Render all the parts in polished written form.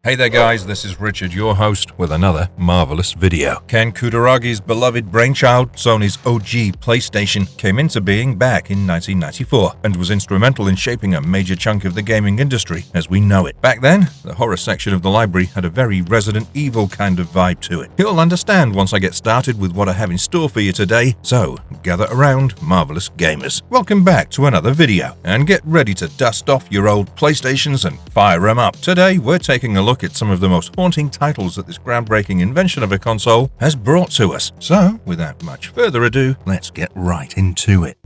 Hey there guys, this is Richard, your host, with another marvelous video. Ken Kutaragi's beloved brainchild, Sony's OG PlayStation, came into being back in 1994 and was instrumental in shaping a major chunk of the gaming industry as we know it. Back then, the horror section of the library had a very Resident Evil kind of vibe to it. You'll understand once I get started with what I have in store for you today, so gather around, marvelous gamers. Welcome back to another video, and get ready to dust off your old PlayStations and fire them up. Today, we're taking a look at some of the most haunting titles that this groundbreaking invention of a console has brought to us. So, without much further ado, let's get right into it.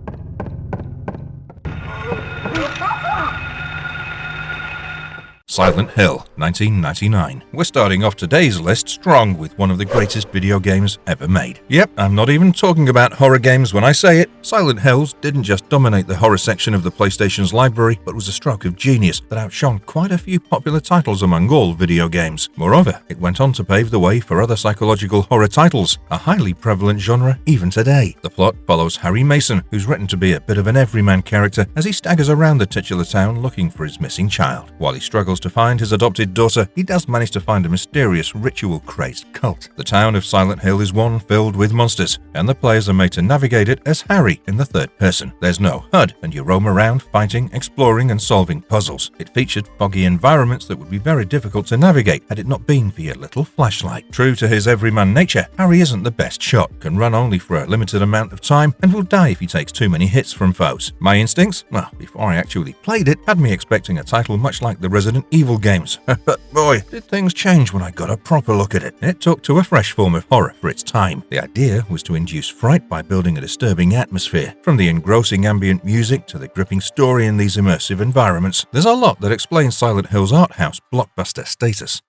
Silent Hill, 1999. We're starting off today's list strong with one of the greatest video games ever made. Yep, I'm not even talking about horror games when I say it. Silent Hills didn't just dominate the horror section of the PlayStation's library, but was a stroke of genius that outshone quite a few popular titles among all video games. Moreover, it went on to pave the way for other psychological horror titles, a highly prevalent genre even today. The plot follows Harry Mason, who's written to be a bit of an everyman character as he staggers around the titular town looking for his missing child. While he struggles to find his adopted daughter, he does manage to find a mysterious ritual-crazed cult. The town of Silent Hill is one filled with monsters, and the players are made to navigate it as Harry in the third person. There's no HUD, and you roam around fighting, exploring, and solving puzzles. It featured foggy environments that would be very difficult to navigate had it not been for your little flashlight. True to his everyman nature, Harry isn't the best shot, can run only for a limited amount of time, and will die if he takes too many hits from foes. My instincts, well, before I actually played it, had me expecting a title much like the Resident Evil games. But boy, did things change when I got a proper look at it. It took to a fresh form of horror for its time. The idea was to induce fright by building a disturbing atmosphere. From the engrossing ambient music to the gripping story in these immersive environments, there's a lot that explains Silent Hill's art house blockbuster status.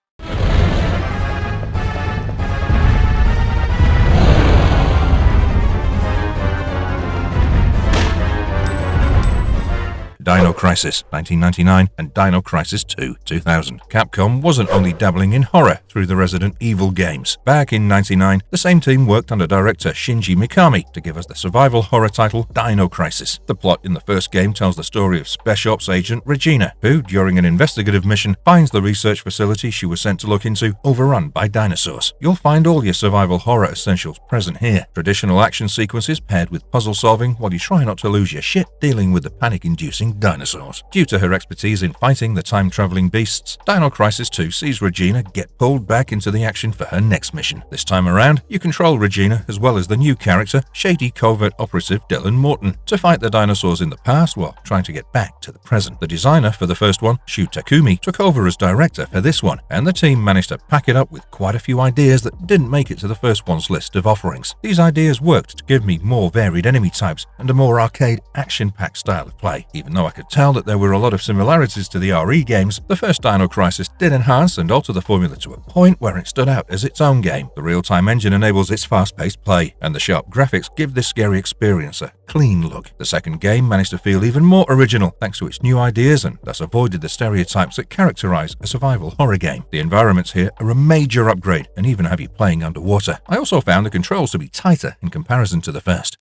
Dino Crisis, 1999, and Dino Crisis 2, 2000. Capcom wasn't only dabbling in horror through the Resident Evil games. Back in 1999, the same team worked under director Shinji Mikami to give us the survival horror title Dino Crisis. The plot in the first game tells the story of Special Ops agent Regina, who, during an investigative mission, finds the research facility she was sent to look into overrun by dinosaurs. You'll find all your survival horror essentials present here. Traditional action sequences paired with puzzle solving while you try not to lose your shit dealing with the panic-inducing dinosaurs. Due to her expertise in fighting the time-traveling beasts, Dino Crisis 2 sees Regina get pulled back into the action for her next mission. This time around, you control Regina as well as the new character, shady covert operative Dylan Morton, to fight the dinosaurs in the past while trying to get back to the present. The designer for the first one, Shu Takumi, took over as director for this one, and the team managed to pack it up with quite a few ideas that didn't make it to the first one's list of offerings. These ideas worked to give me more varied enemy types and a more arcade, action-packed style of play. Even though I could tell that there were a lot of similarities to the RE games, the first Dino Crisis did enhance and alter the formula to a point where it stood out as its own game. The real-time engine enables its fast-paced play, and the sharp graphics give this scary experience a clean look. The second game managed to feel even more original thanks to its new ideas and thus avoided the stereotypes that characterize a survival horror game. The environments here are a major upgrade and even have you playing underwater. I also found the controls to be tighter in comparison to the first.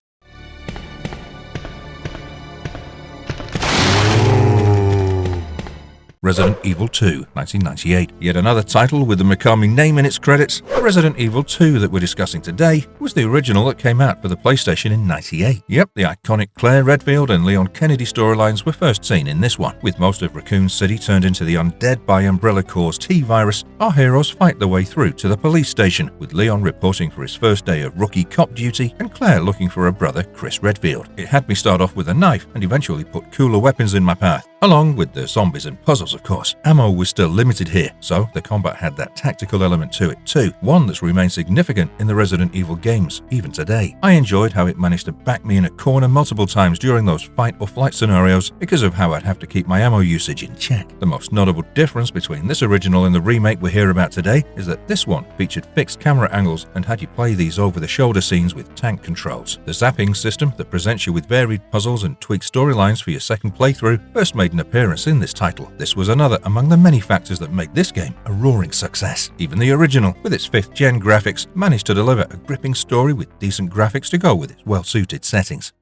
Resident Evil 2, 1998. Yet another title with the Mikami name in its credits. The Resident Evil 2 that we're discussing today was the original that came out for the PlayStation in 98. Yep, the iconic Claire Redfield and Leon Kennedy storylines were first seen in this one. With most of Raccoon City turned into the undead by Umbrella Corps' T-Virus, our heroes fight their way through to the police station, with Leon reporting for his first day of rookie cop duty and Claire looking for her brother Chris Redfield. It had me start off with a knife and eventually put cooler weapons in my path, along with the zombies and puzzles of course. Ammo was still limited here, so the combat had that tactical element to it too, one that's remained significant in the Resident Evil games even today. I enjoyed how it managed to back me in a corner multiple times during those fight or flight scenarios because of how I'd have to keep my ammo usage in check. The most notable difference between this original and the remake we hear about today is that this one featured fixed camera angles and had you play these over-the-shoulder scenes with tank controls. The zapping system that presents you with varied puzzles and tweaked storylines for your second playthrough first made an appearance in this title. This was another among the many factors that make this game a roaring success. Even the original, with its 5th gen graphics, managed to deliver a gripping story with decent graphics to go with its well-suited settings.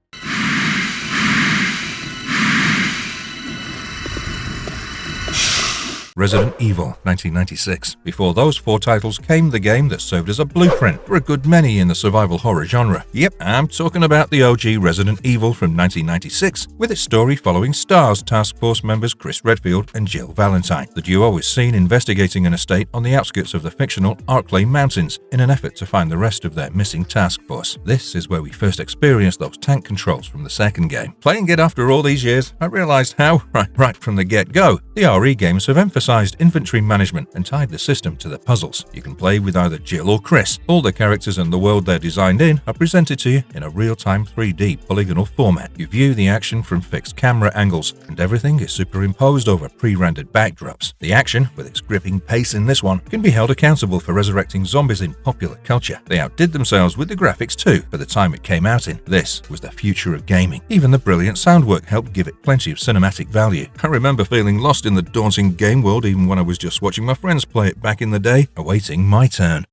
Resident Evil 1996. Before those 4 titles came the game that served as a blueprint for a good many in the survival horror genre. Yep, I'm talking about the OG Resident Evil from 1996, with its story following STARS task force members Chris Redfield and Jill Valentine. The duo is seen investigating an estate on the outskirts of the fictional Arklay Mountains in an effort to find the rest of their missing task force. This is where we first experienced those tank controls from the second game. Playing it after all these years, I realized how, right from the get-go, the RE games have emphasized inventory management and tied the system to the puzzles. You can play with either Jill or Chris. All the characters and the world they're designed in are presented to you in a real-time 3D polygonal format. You view the action from fixed camera angles, and everything is superimposed over pre-rendered backdrops. The action, with its gripping pace in this one, can be held accountable for resurrecting zombies in popular culture. They outdid themselves with the graphics too, for the time it came out in. This was the future of gaming. Even the brilliant sound work helped give it plenty of cinematic value. I remember feeling lost in the daunting game world even when I was just watching my friends play it back in the day, awaiting my turn.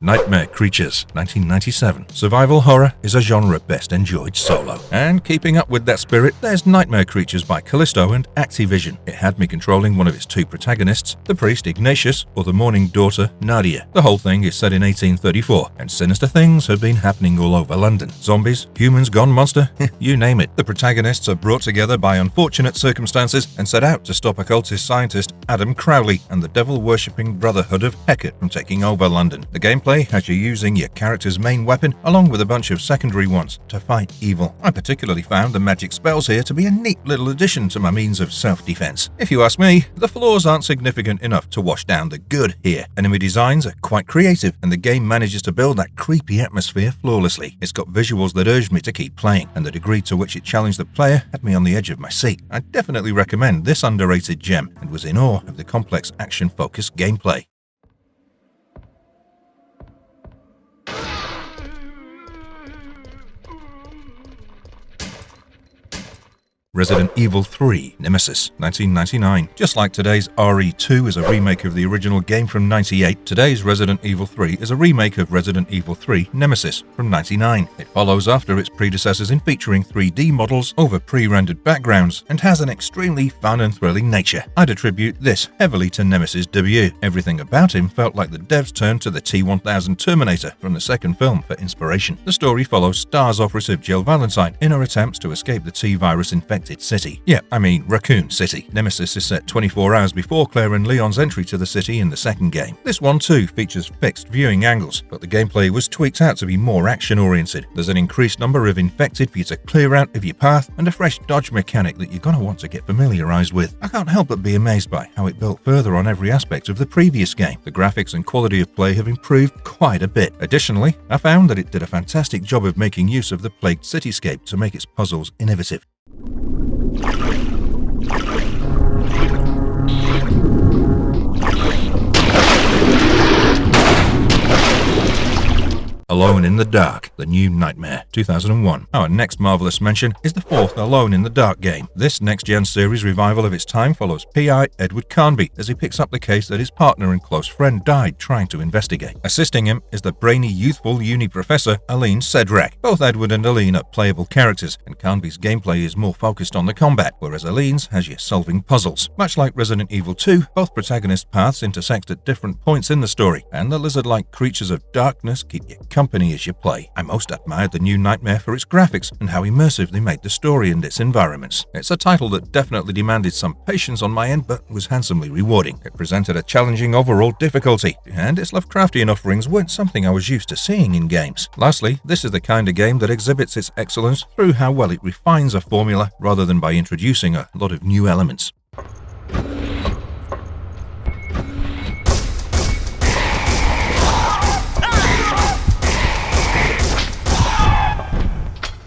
Nightmare Creatures 1997. Survival horror is a genre best enjoyed solo. And keeping up with that spirit, there's Nightmare Creatures by Callisto and Activision. It had me controlling one of its 2 protagonists, the priest Ignatius or the mourning daughter Nadia. The whole thing is set in 1834, and sinister things have been happening all over London. Zombies, humans gone monster, you name it. The protagonists are brought together by unfortunate circumstances and set out to stop occultist scientist Adam Crowley and the devil-worshipping Brotherhood of Hecate from taking over London. The gameplay has you using your character's main weapon along with a bunch of secondary ones to fight evil. I particularly found the magic spells here to be a neat little addition to my means of self-defense. If you ask me, the flaws aren't significant enough to wash down the good here. Enemy designs are quite creative, and the game manages to build that creepy atmosphere flawlessly. It's got visuals that urged me to keep playing, and the degree to which it challenged the player had me on the edge of my seat. I definitely recommend this underrated gem, and was in awe of the complex action-focused gameplay. Resident Evil 3 Nemesis 1999. Just like today's RE2 is a remake of the original game from 98, today's Resident Evil 3 is a remake of Resident Evil 3 Nemesis from 99. It follows after its predecessors in featuring 3D models over pre-rendered backgrounds and has an extremely fun and thrilling nature. I'd attribute this heavily to Nemesis' debut. Everything about him felt like the devs turned to the T-1000 Terminator from the second film for inspiration. The story follows STARS operative Jill Valentine in her attempts to escape the T-virus infected city. Yeah, I mean Raccoon City. Nemesis is set 24 hours before Claire and Leon's entry to the city in the second game. This one too features fixed viewing angles, but the gameplay was tweaked out to be more action-oriented. There's an increased number of infected for you to clear out of your path, and a fresh dodge mechanic that you're going to want to get familiarized with. I can't help but be amazed by how it built further on every aspect of the previous game. The graphics and quality of play have improved quite a bit. Additionally, I found that it did a fantastic job of making use of the plagued cityscape to make its puzzles innovative. Alone in the Dark, The New Nightmare, 2001. Our next marvelous mention is the 4th Alone in the Dark game. This next-gen series revival of its time follows P.I. Edward Carnby as he picks up the case that his partner and close friend died trying to investigate. Assisting him is the brainy, youthful uni professor Aline Sedrak. Both Edward and Aline are playable characters, and Carnby's gameplay is more focused on the combat, whereas Aline's has you solving puzzles. Much like Resident Evil 2, both protagonist paths intersect at different points in the story, and the lizard-like creatures of darkness keep you company as you play. I most admired The New Nightmare for its graphics and how immersive they made the story and its environments. It's a title that definitely demanded some patience on my end, but was handsomely rewarding. It presented a challenging overall difficulty, and its Lovecraftian offerings weren't something I was used to seeing in games. Lastly, this is the kind of game that exhibits its excellence through how well it refines a formula rather than by introducing a lot of new elements.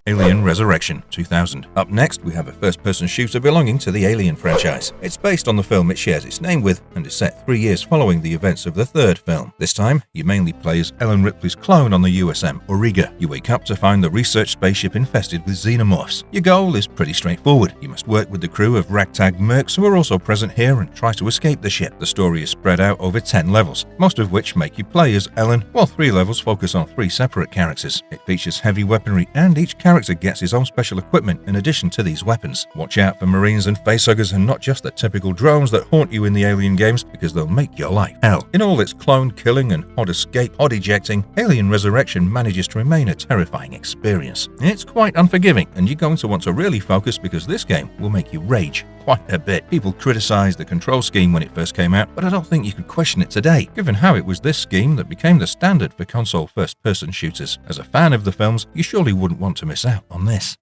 Alien Resurrection 2000. Up next, we have a first-person shooter belonging to the Alien franchise. It's based on the film it shares its name with, and is set 3 years following the events of the third film. This time, you mainly play as Ellen Ripley's clone on the USM Auriga. You wake up to find the research spaceship infested with xenomorphs. Your goal is pretty straightforward. You must work with the crew of ragtag mercs who are also present here and try to escape the ship. The story is spread out over 10 levels, most of which make you play as Ellen, while 3 levels focus on 3 separate characters. It features heavy weaponry, and each character character gets his own special equipment in addition to these weapons. Watch out for marines and facehuggers and not just the typical drones that haunt you in the Alien games, because they'll make your life hell. In all its clone killing and hod escape, hod ejecting, Alien Resurrection manages to remain a terrifying experience. It's quite unforgiving, and you're going to want to really focus because this game will make you rage quite a bit. People criticized the control scheme when it first came out, but I don't think you could question it today, given how it was this scheme that became the standard for console first-person shooters. As a fan of the films, you surely wouldn't want to miss out on this.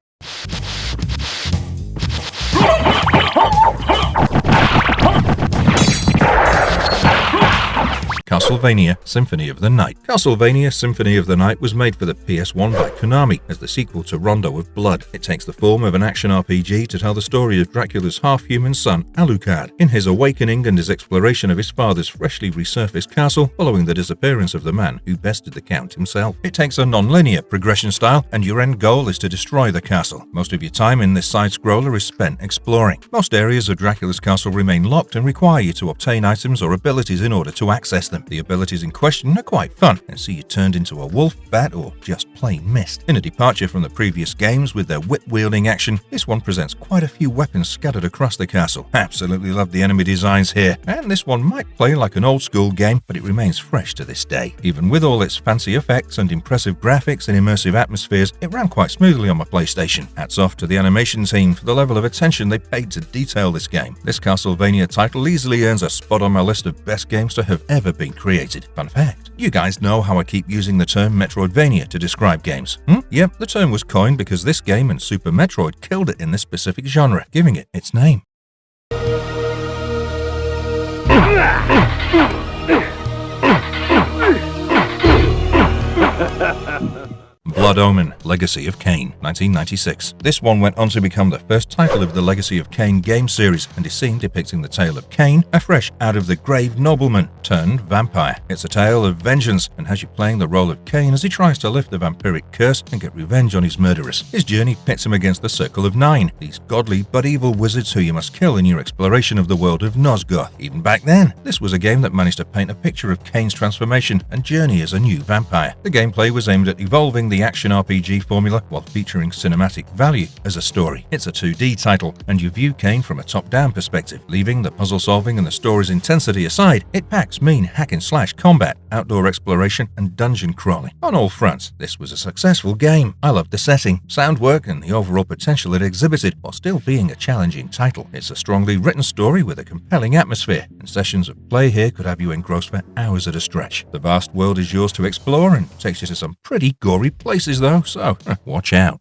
Castlevania Symphony of the Night. Castlevania Symphony of the Night was made for the PS1 by Konami as the sequel to Rondo of Blood. It takes the form of an action RPG to tell the story of Dracula's half-human son, Alucard, in his awakening and his exploration of his father's freshly resurfaced castle following the disappearance of the man who bested the Count himself. It takes a non-linear progression style, and your end goal is to destroy the castle. Most of your time in this side-scroller is spent exploring. Most areas of Dracula's castle remain locked and require you to obtain items or abilities in order to access them. The abilities in question are quite fun, and see you turned into a wolf, bat, or just plain mist. In a departure from the previous games with their whip-wielding action, this one presents quite a few weapons scattered across the castle. Absolutely love the enemy designs here, and this one might play like an old-school game, but it remains fresh to this day. Even with all its fancy effects and impressive graphics and immersive atmospheres, it ran quite smoothly on my PlayStation. Hats off to the animation team for the level of attention they paid to detail this game. This Castlevania title easily earns a spot on my list of best games to have ever been created. Fun fact, you guys know how I keep using the term Metroidvania to describe games? Yep, the term was coined because this game and Super Metroid killed it in this specific genre, giving it its name. Blood Omen Legacy of Kain, 1996. This one went on to become the first title of the Legacy of Kain game series and is seen depicting the tale of Kain, a fresh out-of-the-grave nobleman turned vampire. It's a tale of vengeance and has you playing the role of Kain as he tries to lift the vampiric curse and get revenge on his murderers. His journey pits him against the Circle of Nine, these godly but evil wizards who you must kill in your exploration of the world of Nosgoth. Even back then, this was a game that managed to paint a picture of Kain's transformation and journey as a new vampire. The gameplay was aimed at evolving the action RPG formula while featuring cinematic value as a story. It's a 2D title, and you view Kain from a top-down perspective. Leaving the puzzle solving and the story's intensity aside, it packs mean hack-and-slash combat, outdoor exploration, and dungeon crawling. On all fronts, this was a successful game. I loved the setting, sound work, and the overall potential it exhibited, while still being a challenging title. It's a strongly written story with a compelling atmosphere, and sessions of play here could have you engrossed for hours at a stretch. The vast world is yours to explore and takes you to some pretty gory places though, so watch out.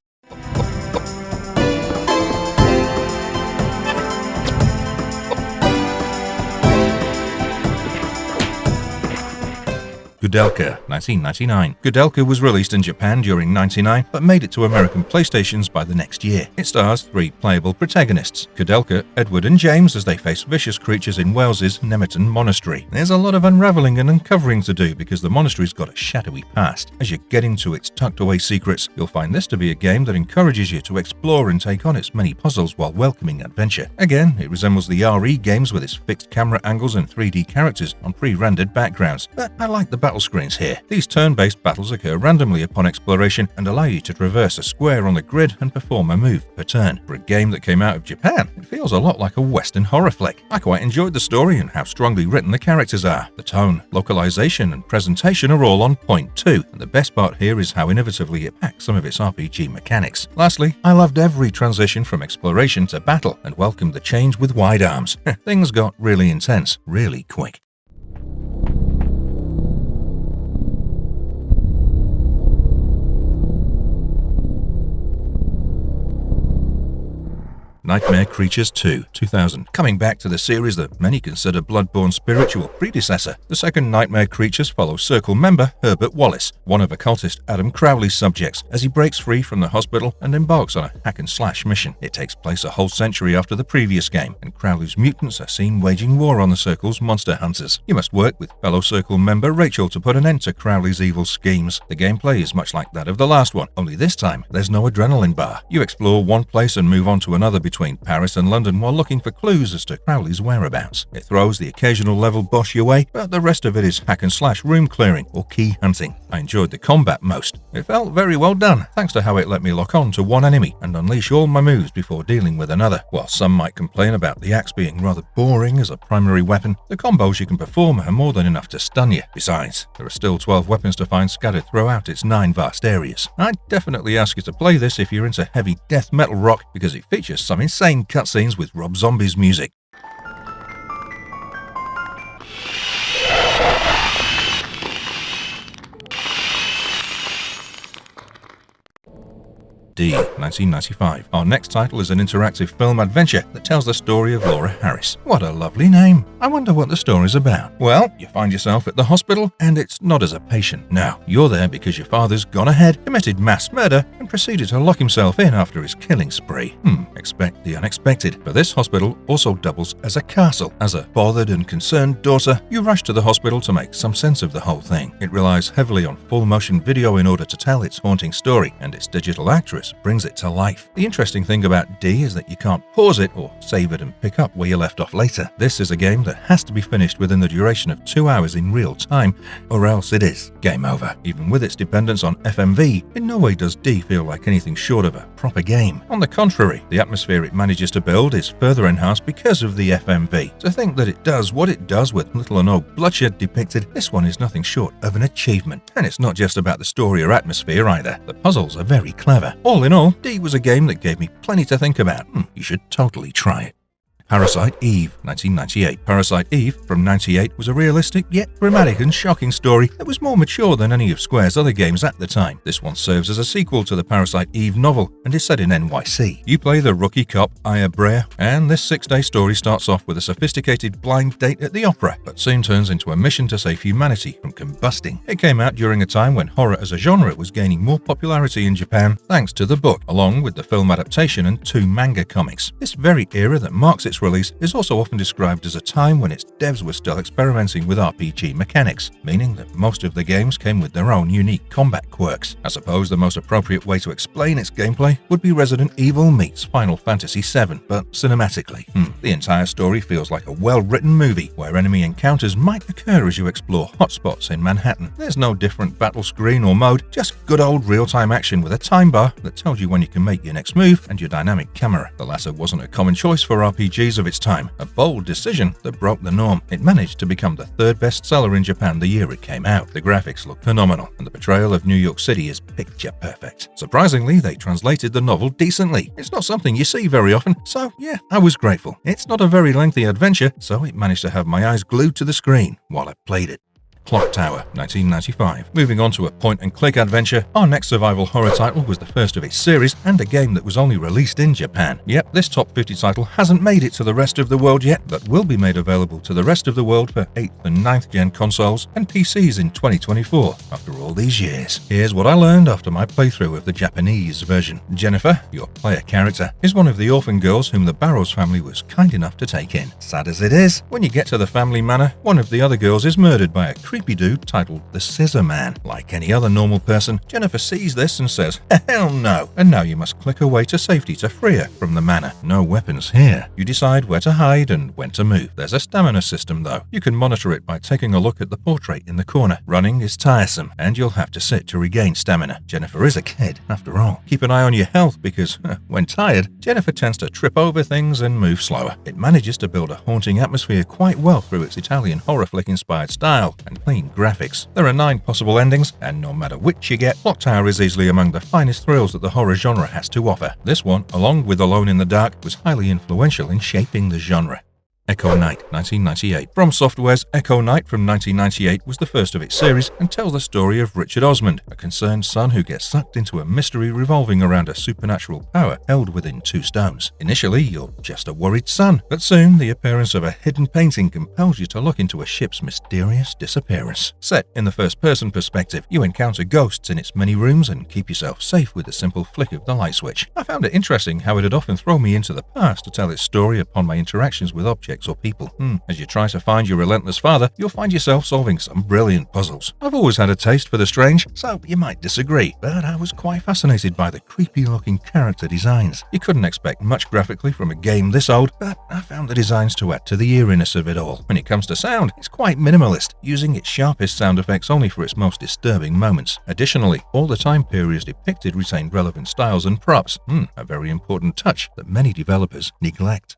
Kudelka, 1999. Kudelka was released in Japan during '99, but made it to American PlayStations by the next year. It stars 3 playable protagonists, Kudelka, Edward and James, as they face vicious creatures in Wales's Nemeton Monastery. There's a lot of unraveling and uncovering to do because the monastery's got a shadowy past. As you get into its tucked-away secrets, you'll find this to be a game that encourages you to explore and take on its many puzzles while welcoming adventure. Again, it resembles the RE games with its fixed camera angles and 3D characters on pre-rendered backgrounds, but I like the battle screens here. These turn-based battles occur randomly upon exploration and allow you to traverse a square on the grid and perform a move per turn. For a game that came out of Japan, it feels a lot like a Western horror flick. I quite enjoyed the story and how strongly written the characters are. The tone, localization, and presentation are all on point too, and the best part here is how innovatively it packs some of its RPG mechanics. Lastly, I loved every transition from exploration to battle and welcomed the change with wide arms. Things got really intense, really quick. Nightmare Creatures 2, 2000. Coming back to the series that many consider Bloodborne's spiritual predecessor, the second Nightmare Creatures follows Circle member Herbert Wallace, one of occultist Adam Crowley's subjects, as he breaks free from the hospital and embarks on a hack-and-slash mission. It takes place a whole century after the previous game, and Crowley's mutants are seen waging war on the Circle's monster hunters. You must work with fellow Circle member Rachel to put an end to Crowley's evil schemes. The gameplay is much like that of the last one, only this time there's no adrenaline bar. You explore one place and move on to another between between Paris and London while looking for clues as to Crowley's whereabouts. It throws the occasional level boss your way, but the rest of it is hack and slash room clearing or key hunting. I enjoyed the combat most. It felt very well done, thanks to how it let me lock on to one enemy and unleash all my moves before dealing with another. While some might complain about the axe being rather boring as a primary weapon, the combos you can perform are more than enough to stun you. Besides, there are still 12 weapons to find scattered throughout its 9 vast areas. I'd definitely ask you to play this if you're into heavy death metal rock, because it features some insane cutscenes with Rob Zombie's music. D. 1995. Our next title is an interactive film adventure that tells the story of Laura Harris. What a lovely name. I wonder what the story's about. Well, you find yourself at the hospital, and it's not as a patient. No, you're there because your father's gone ahead, committed mass murder, and proceeded to lock himself in after his killing spree. Expect the unexpected. But this hospital also doubles as a castle. As a bothered and concerned daughter, you rush to the hospital to make some sense of the whole thing. It relies heavily on full motion video in order to tell its haunting story, and its digital actress brings it to life. The interesting thing about D is that you can't pause it or save it and pick up where you left off later. This is a game that has to be finished within the duration of 2 hours in real time, or else it is game over. Even with its dependence on FMV, in no way does D feel like anything short of a proper game. On the contrary, the atmosphere it manages to build is further enhanced because of the FMV. To think that it does what it does with little or no bloodshed depicted, this one is nothing short of an achievement. And it's not just about the story or atmosphere either. The puzzles are very clever. All in all, D was a game that gave me plenty to think about. You should totally try it. Parasite Eve, 1998. Parasite Eve from 98 was a realistic yet dramatic and shocking story that was more mature than any of Square's other games at the time. This one serves as a sequel to the Parasite Eve novel and is set in NYC. You play the rookie cop Aya Brea, and this 6-day story starts off with a sophisticated blind date at the opera, but soon turns into a mission to save humanity from combusting. It came out during a time when horror as a genre was gaining more popularity in Japan thanks to the book, along with the film adaptation and 2 manga comics. This very era that marks its release is also often described as a time when its devs were still experimenting with RPG mechanics, meaning that most of the games came with their own unique combat quirks. I suppose the most appropriate way to explain its gameplay would be Resident Evil meets Final Fantasy VII, but cinematically. The entire story feels like a well-written movie, where enemy encounters might occur as you explore hotspots in Manhattan. There's no different battle screen or mode, just good old real-time action with a time bar that tells you when you can make your next move and your dynamic camera. The latter wasn't a common choice for RPGs of its time, a bold decision that broke the norm. It managed to become the 3rd bestseller in Japan the year it came out. The graphics look phenomenal, and the portrayal of New York City is picture perfect. Surprisingly, they translated the novel decently. It's not something you see very often, so yeah, I was grateful. It's not a very lengthy adventure, so it managed to have my eyes glued to the screen while I played it. Clock Tower, 1995. Moving on to a point-and-click adventure, our next survival horror title was the first of its series and a game that was only released in Japan. Yep, this top 50 title hasn't made it to the rest of the world yet, but will be made available to the rest of the world for 8th and 9th gen consoles and PCs in 2024, after all these years. Here's what I learned after my playthrough of the Japanese version. Jennifer, your player character, is one of the orphan girls whom the Barrows family was kind enough to take in. Sad as it is, when you get to the family manor, one of the other girls is murdered by a creepy dude titled the Scissor Man. Like any other normal person, Jennifer sees this and says, hell no, and now you must click away to safety to free her from the manor. No weapons here. You decide where to hide and when to move. There's a stamina system though. You can monitor it by taking a look at the portrait in the corner. Running is tiresome, and you'll have to sit to regain stamina. Jennifer is a kid, after all. Keep an eye on your health because, when tired, Jennifer tends to trip over things and move slower. It manages to build a haunting atmosphere quite well through its Italian horror flick-inspired style and clean graphics. There are 9 possible endings, and no matter which you get, Clock Tower is easily among the finest thrills that the horror genre has to offer. This one, along with Alone in the Dark, was highly influential in shaping the genre. Echo Knight, 1998. From Software's Echo Knight from 1998 was the first of its series and tells the story of Richard Osmond, a concerned son who gets sucked into a mystery revolving around a supernatural power held within 2 stones. Initially, you're just a worried son, but soon the appearance of a hidden painting compels you to look into a ship's mysterious disappearance. Set in the first-person perspective, you encounter ghosts in its many rooms and keep yourself safe with a simple flick of the light switch. I found it interesting how it had often thrown me into the past to tell its story upon my interactions with objects objects or people. As you try to find your relentless father, you'll find yourself solving some brilliant puzzles. I've always had a taste for the strange, so you might disagree, but I was quite fascinated by the creepy-looking character designs. You couldn't expect much graphically from a game this old, but I found the designs to add to the eeriness of it all. When it comes to sound, it's quite minimalist, using its sharpest sound effects only for its most disturbing moments. Additionally, all the time periods depicted retained relevant styles and props, a very important touch that many developers neglect.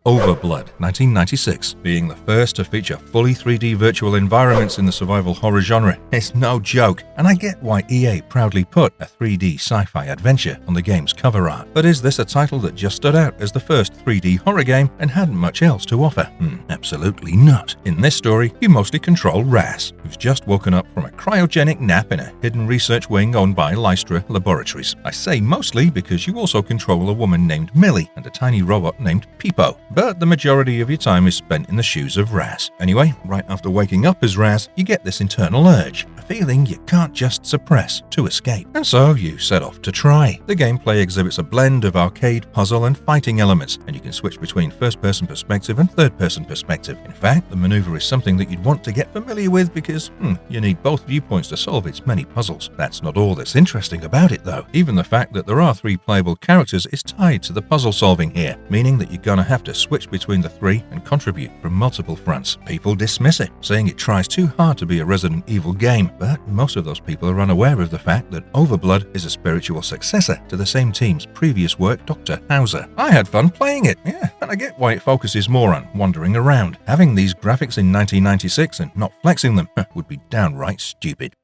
Overblood, 1996, being the first to feature fully 3D virtual environments in the survival horror genre. It's no joke, and I get why EA proudly put a 3D sci-fi adventure on the game's cover art. But is this a title that just stood out as the first 3D horror game and hadn't much else to offer? Absolutely not. In this story, you mostly control Raz, who's just woken up from a cryogenic nap in a hidden research wing owned by Lystra Laboratories. I say mostly because you also control a woman named Millie and a tiny robot named Peepo. But the majority of your time is spent in the shoes of Raz. Anyway, right after waking up as Raz, you get this internal urge, a feeling you can't just suppress, to escape. And so you set off to try. The gameplay exhibits a blend of arcade, puzzle, and fighting elements, and you can switch between first-person perspective and third-person perspective. In fact, the maneuver is something that you'd want to get familiar with because, you need both viewpoints to solve its many puzzles. That's not all that's interesting about it, though. Even the fact that there are 3 playable characters is tied to the puzzle solving here, meaning that you're gonna have to switch between the 3 and contribute from multiple fronts. People dismiss it, saying it tries too hard to be a Resident Evil game, but most of those people are unaware of the fact that Overblood is a spiritual successor to the same team's previous work, Dr. Hauser. I had fun playing it, and I get why it focuses more on wandering around. Having these graphics in 1996 and not flexing them would be downright stupid.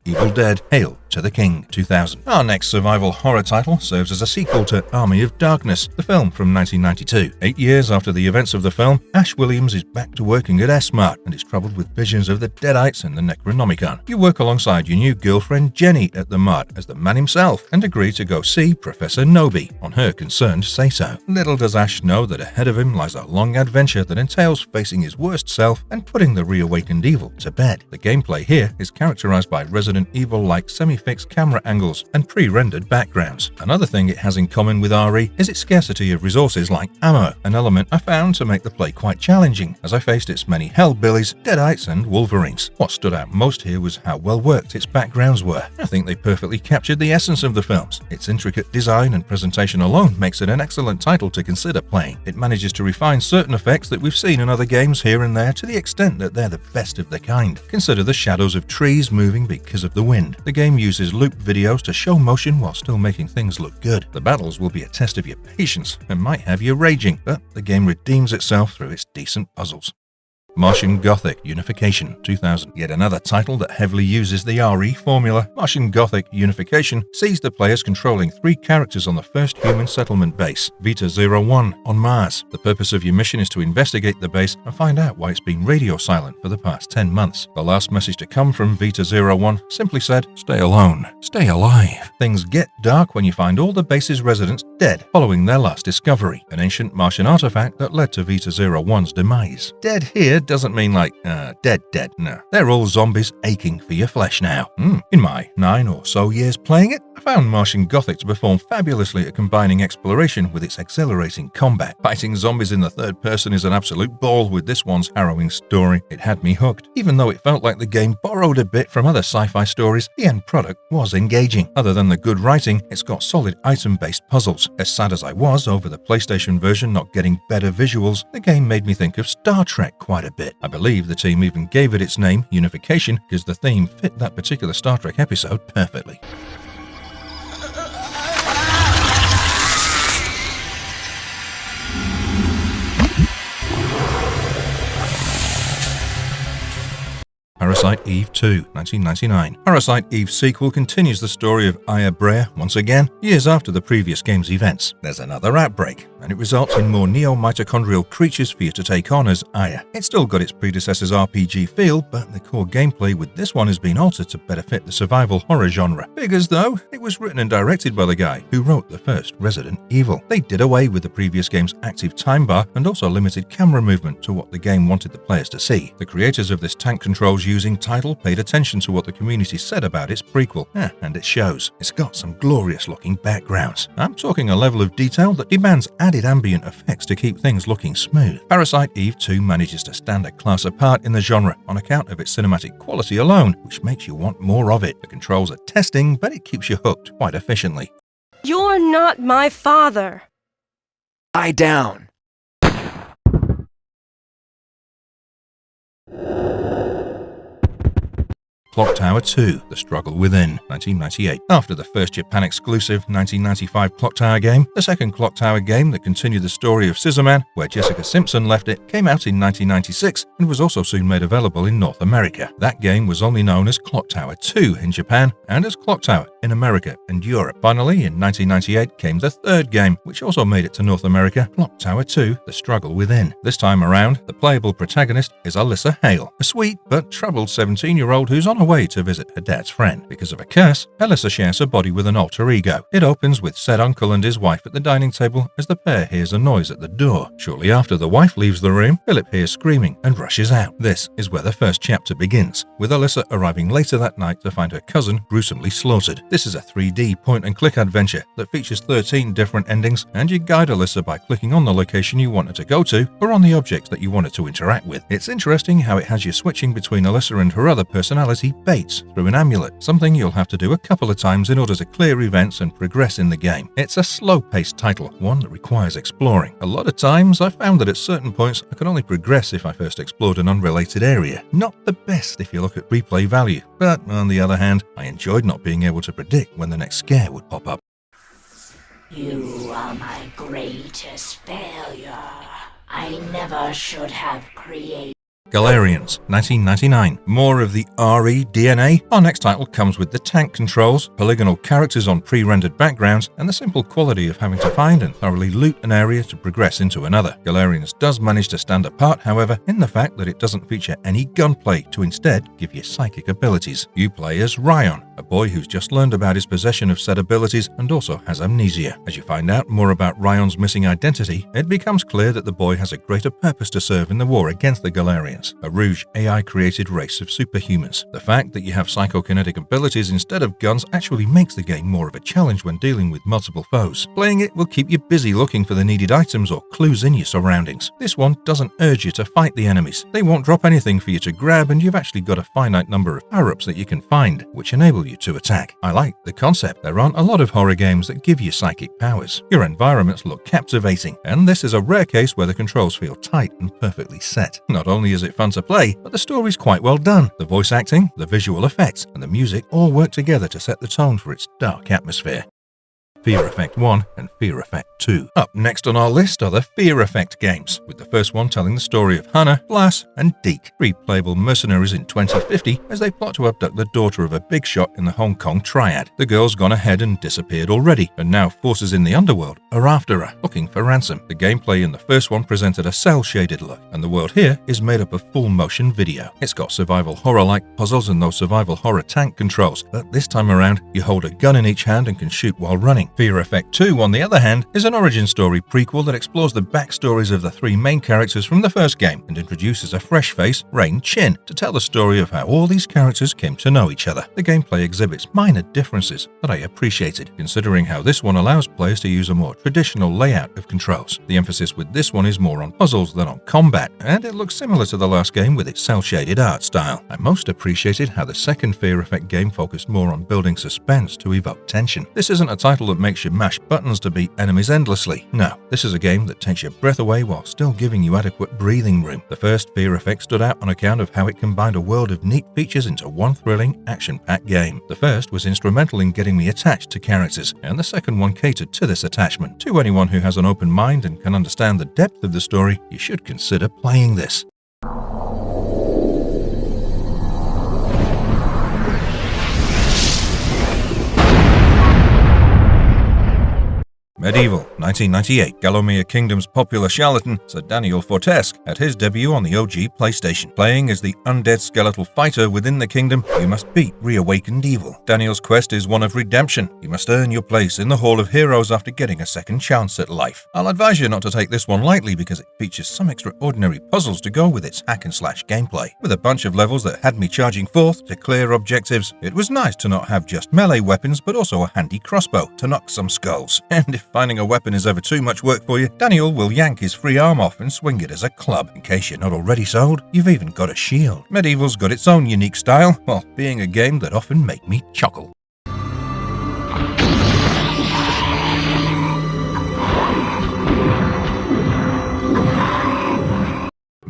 Evil Dead: Hail to the King, 2000. Our next survival horror title serves as a sequel to Army of Darkness, the film from 1992. 8 years after the events of the film, Ash Williams is back to working at S-Mart and is troubled with visions of the Deadites and the Necronomicon. You work alongside your new girlfriend Jenny at the Mart as the man himself and agree to go see Professor Nobi on her concerned say-so. Little does Ash know that ahead of him lies a long adventure that entails facing his worst self and putting the reawakened evil to bed. The gameplay here is characterized by Resident Evil-like semi-fixed camera angles and pre-rendered backgrounds. Another thing it has in common with RE is its scarcity of resources like ammo, an element I found to make the play quite challenging, as I faced its many Hellbillies, Deadites, and Wolverines. What stood out most here was how well worked its backgrounds were. I think they perfectly captured the essence of the films. Its intricate design and presentation alone makes it an excellent title to consider playing. It manages to refine certain effects that we've seen in other games here and there to the extent that they're the best of the kind. Consider the shadows of trees moving because of the wind. The game uses loop videos to show motion while still making things look good. The battles will be a test of your patience and might have you raging, but the game redeems itself through its decent puzzles. Martian Gothic: Unification, 2000. Yet another title that heavily uses the RE formula. Martian Gothic: Unification sees the players controlling 3 characters on the first human settlement base, Vita-01, on Mars. The purpose of your mission is to investigate the base and find out why it's been radio silent for the past 10 months. The last message to come from Vita-01 simply said, "Stay alone. Stay alive." Things get dark when you find all the base's residents dead following their last discovery, an ancient Martian artifact that led to Vita-01's demise. Dead here doesn't mean like, dead, no. They're all zombies aching for your flesh now. In my 9 or so years playing it, I found Martian Gothic to perform fabulously at combining exploration with its exhilarating combat. Fighting zombies in the third person is an absolute ball with this one's harrowing story. It had me hooked. Even though it felt like the game borrowed a bit from other sci-fi stories, the end product was engaging. Other than the good writing, it's got solid item-based puzzles. As sad as I was over the PlayStation version not getting better visuals, the game made me think of Star Trek quite a bit. I believe the team even gave it its name, Unification, because the theme fit that particular Star Trek episode perfectly. Parasite Eve 2, 1999. Parasite Eve's sequel continues the story of Aya Brea once again, years after the previous game's events. There's another outbreak, and it results in more neo-mitochondrial creatures for you to take on as Aya. It's still got its predecessor's RPG feel, but the core gameplay with this one has been altered to better fit the survival horror genre. Figures though, it was written and directed by the guy who wrote the first Resident Evil. They did away with the previous game's active time bar and also limited camera movement to what the game wanted the players to see. The creators of this tank controls using amazing title paid attention to what the community said about its prequel, and it shows. It's got some glorious-looking backgrounds. I'm talking a level of detail that demands added ambient effects to keep things looking smooth. Parasite Eve 2 manages to stand a class apart in the genre on account of its cinematic quality alone, which makes you want more of it. The controls are testing, but it keeps you hooked quite efficiently. You're not my father. Lie down. Clock Tower 2, The Struggle Within, 1998. After the first Japan-exclusive 1995 Clock Tower game, the second Clock Tower game that continued the story of Scissorman, where Jessica Simpson left it, came out in 1996 and was also soon made available in North America. That game was only known as Clock Tower 2 in Japan and as Clock Tower in America and Europe. Finally, in 1998 came the third game, which also made it to North America, Clock Tower 2, The Struggle Within. This time around, the playable protagonist is Alyssa Hale, a sweet but troubled 17-year-old who's on her way to visit her dad's friend. Because of a curse, Alyssa shares her body with an alter ego. It opens with said uncle and his wife at the dining table as the pair hears a noise at the door. Shortly after the wife leaves the room, Philip hears screaming and rushes out. This is where the first chapter begins, with Alyssa arriving later that night to find her cousin gruesomely slaughtered. This is a 3D point-and-click adventure that features 13 different endings, and you guide Alyssa by clicking on the location you want her to go to or on the objects that you want her to interact with. It's interesting how it has you switching between Alyssa and her other personality, Bates, through an amulet, something you'll have to do a couple of times in order to clear events and progress in the game. It's a slow-paced title, one that requires exploring. A lot of times I found that at certain points I could only progress if I first explored an unrelated area. Not the best if you look at replay value, but on the other hand, I enjoyed not being able to predict when the next scare would pop up. You are my greatest failure. I never should have created. Galarians, 1999. More of the RE DNA. Our next title comes with the tank controls, polygonal characters on pre-rendered backgrounds, and the simple quality of having to find and thoroughly loot an area to progress into another. Galarians does manage to stand apart, however, in the fact that it doesn't feature any gunplay to instead give you psychic abilities. You play as Ryan, a boy who's just learned about his possession of said abilities and also has amnesia. As you find out more about Ryan's missing identity, it becomes clear that the boy has a greater purpose to serve in the war against the Galarians, a Rouge AI-created race of superhumans. The fact that you have psychokinetic abilities instead of guns actually makes the game more of a challenge when dealing with multiple foes. Playing it will keep you busy looking for the needed items or clues in your surroundings. This one doesn't urge you to fight the enemies. They won't drop anything for you to grab, and you've actually got a finite number of power-ups that you can find, which enable you to attack. I like the concept. There aren't a lot of horror games that give you psychic powers. Your environments look captivating, and this is a rare case where the controls feel tight and perfectly set. Not only is it fun to play, but the story's quite well done. The voice acting, the visual effects, and the music all work together to set the tone for its dark atmosphere. Fear Effect 1 and Fear Effect 2. Up next on our list are the Fear Effect games, with the first one telling the story of Hannah, Blas, and Deke, three playable mercenaries in 2050 as they plot to abduct the daughter of a big shot in the Hong Kong Triad. The girl's gone ahead and disappeared already, and now forces in the underworld are after her, looking for ransom. The gameplay in the first one presented a cel-shaded look, and the world here is made up of full-motion video. It's got survival horror-like puzzles and those survival horror tank controls, but this time around, you hold a gun in each hand and can shoot while running. Fear Effect 2, on the other hand, is an origin story prequel that explores the backstories of the three main characters from the first game and introduces a fresh face, Rain Chin, to tell the story of how all these characters came to know each other. The gameplay exhibits minor differences that I appreciated, considering how this one allows players to use a more traditional layout of controls. The emphasis with this one is more on puzzles than on combat, and it looks similar to the last game with its cel-shaded art style. I most appreciated how the second Fear Effect game focused more on building suspense to evoke tension. This isn't a title that makes you mash buttons to beat enemies endlessly. No, this is a game that takes your breath away while still giving you adequate breathing room. The first Fear Effect stood out on account of how it combined a world of neat features into one thrilling, action-packed game. The first was instrumental in getting me attached to characters, and the second one catered to this attachment. To anyone who has an open mind and can understand the depth of the story, you should consider playing this. Medieval, 1998. Galomir Kingdom's popular charlatan, Sir Daniel Fortesque, had his debut on the OG PlayStation. Playing as the undead skeletal fighter within the kingdom, you must beat reawakened evil. Daniel's quest is one of redemption. You must earn your place in the Hall of Heroes after getting a second chance at life. I'll advise you not to take this one lightly because it features some extraordinary puzzles to go with its hack-and-slash gameplay. With a bunch of levels that had me charging forth to clear objectives, it was nice to not have just melee weapons but also a handy crossbow to knock some skulls. And if finding a weapon is ever too much work for you, Daniel will yank his free arm off and swing it as a club. In case you're not already sold, you've even got a shield. Medieval's got its own unique style, while being a game that often make me chuckle.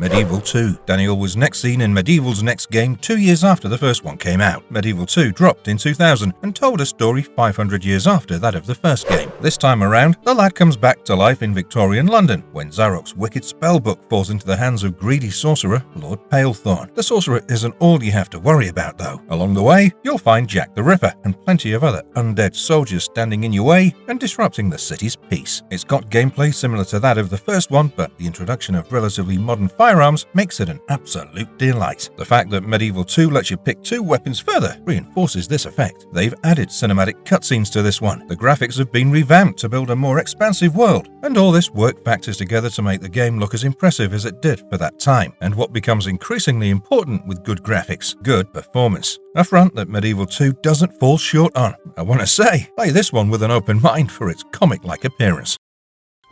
Medieval 2. Daniel was next seen in Medieval's next game 2 years after the first one came out. Medieval 2 dropped in 2000 and told a story 500 years after that of the first game. This time around, the lad comes back to life in Victorian London when Zarok's wicked spellbook falls into the hands of greedy sorcerer Lord Palethorn. The sorcerer isn't all you have to worry about though. Along the way, you'll find Jack the Ripper and plenty of other undead soldiers standing in your way and disrupting the city's peace. It's got gameplay similar to that of the first one, but the introduction of relatively modern firearms makes it an absolute delight. The fact that Medieval 2 lets you pick two weapons further reinforces this effect. They've added cinematic cutscenes to this one. The graphics have been revamped to build a more expansive world, and all this work factors together to make the game look as impressive as it did for that time. And what becomes increasingly important with good graphics, good performance. A front that Medieval 2 doesn't fall short on. I want to say, play this one with an open mind for its comic-like appearance.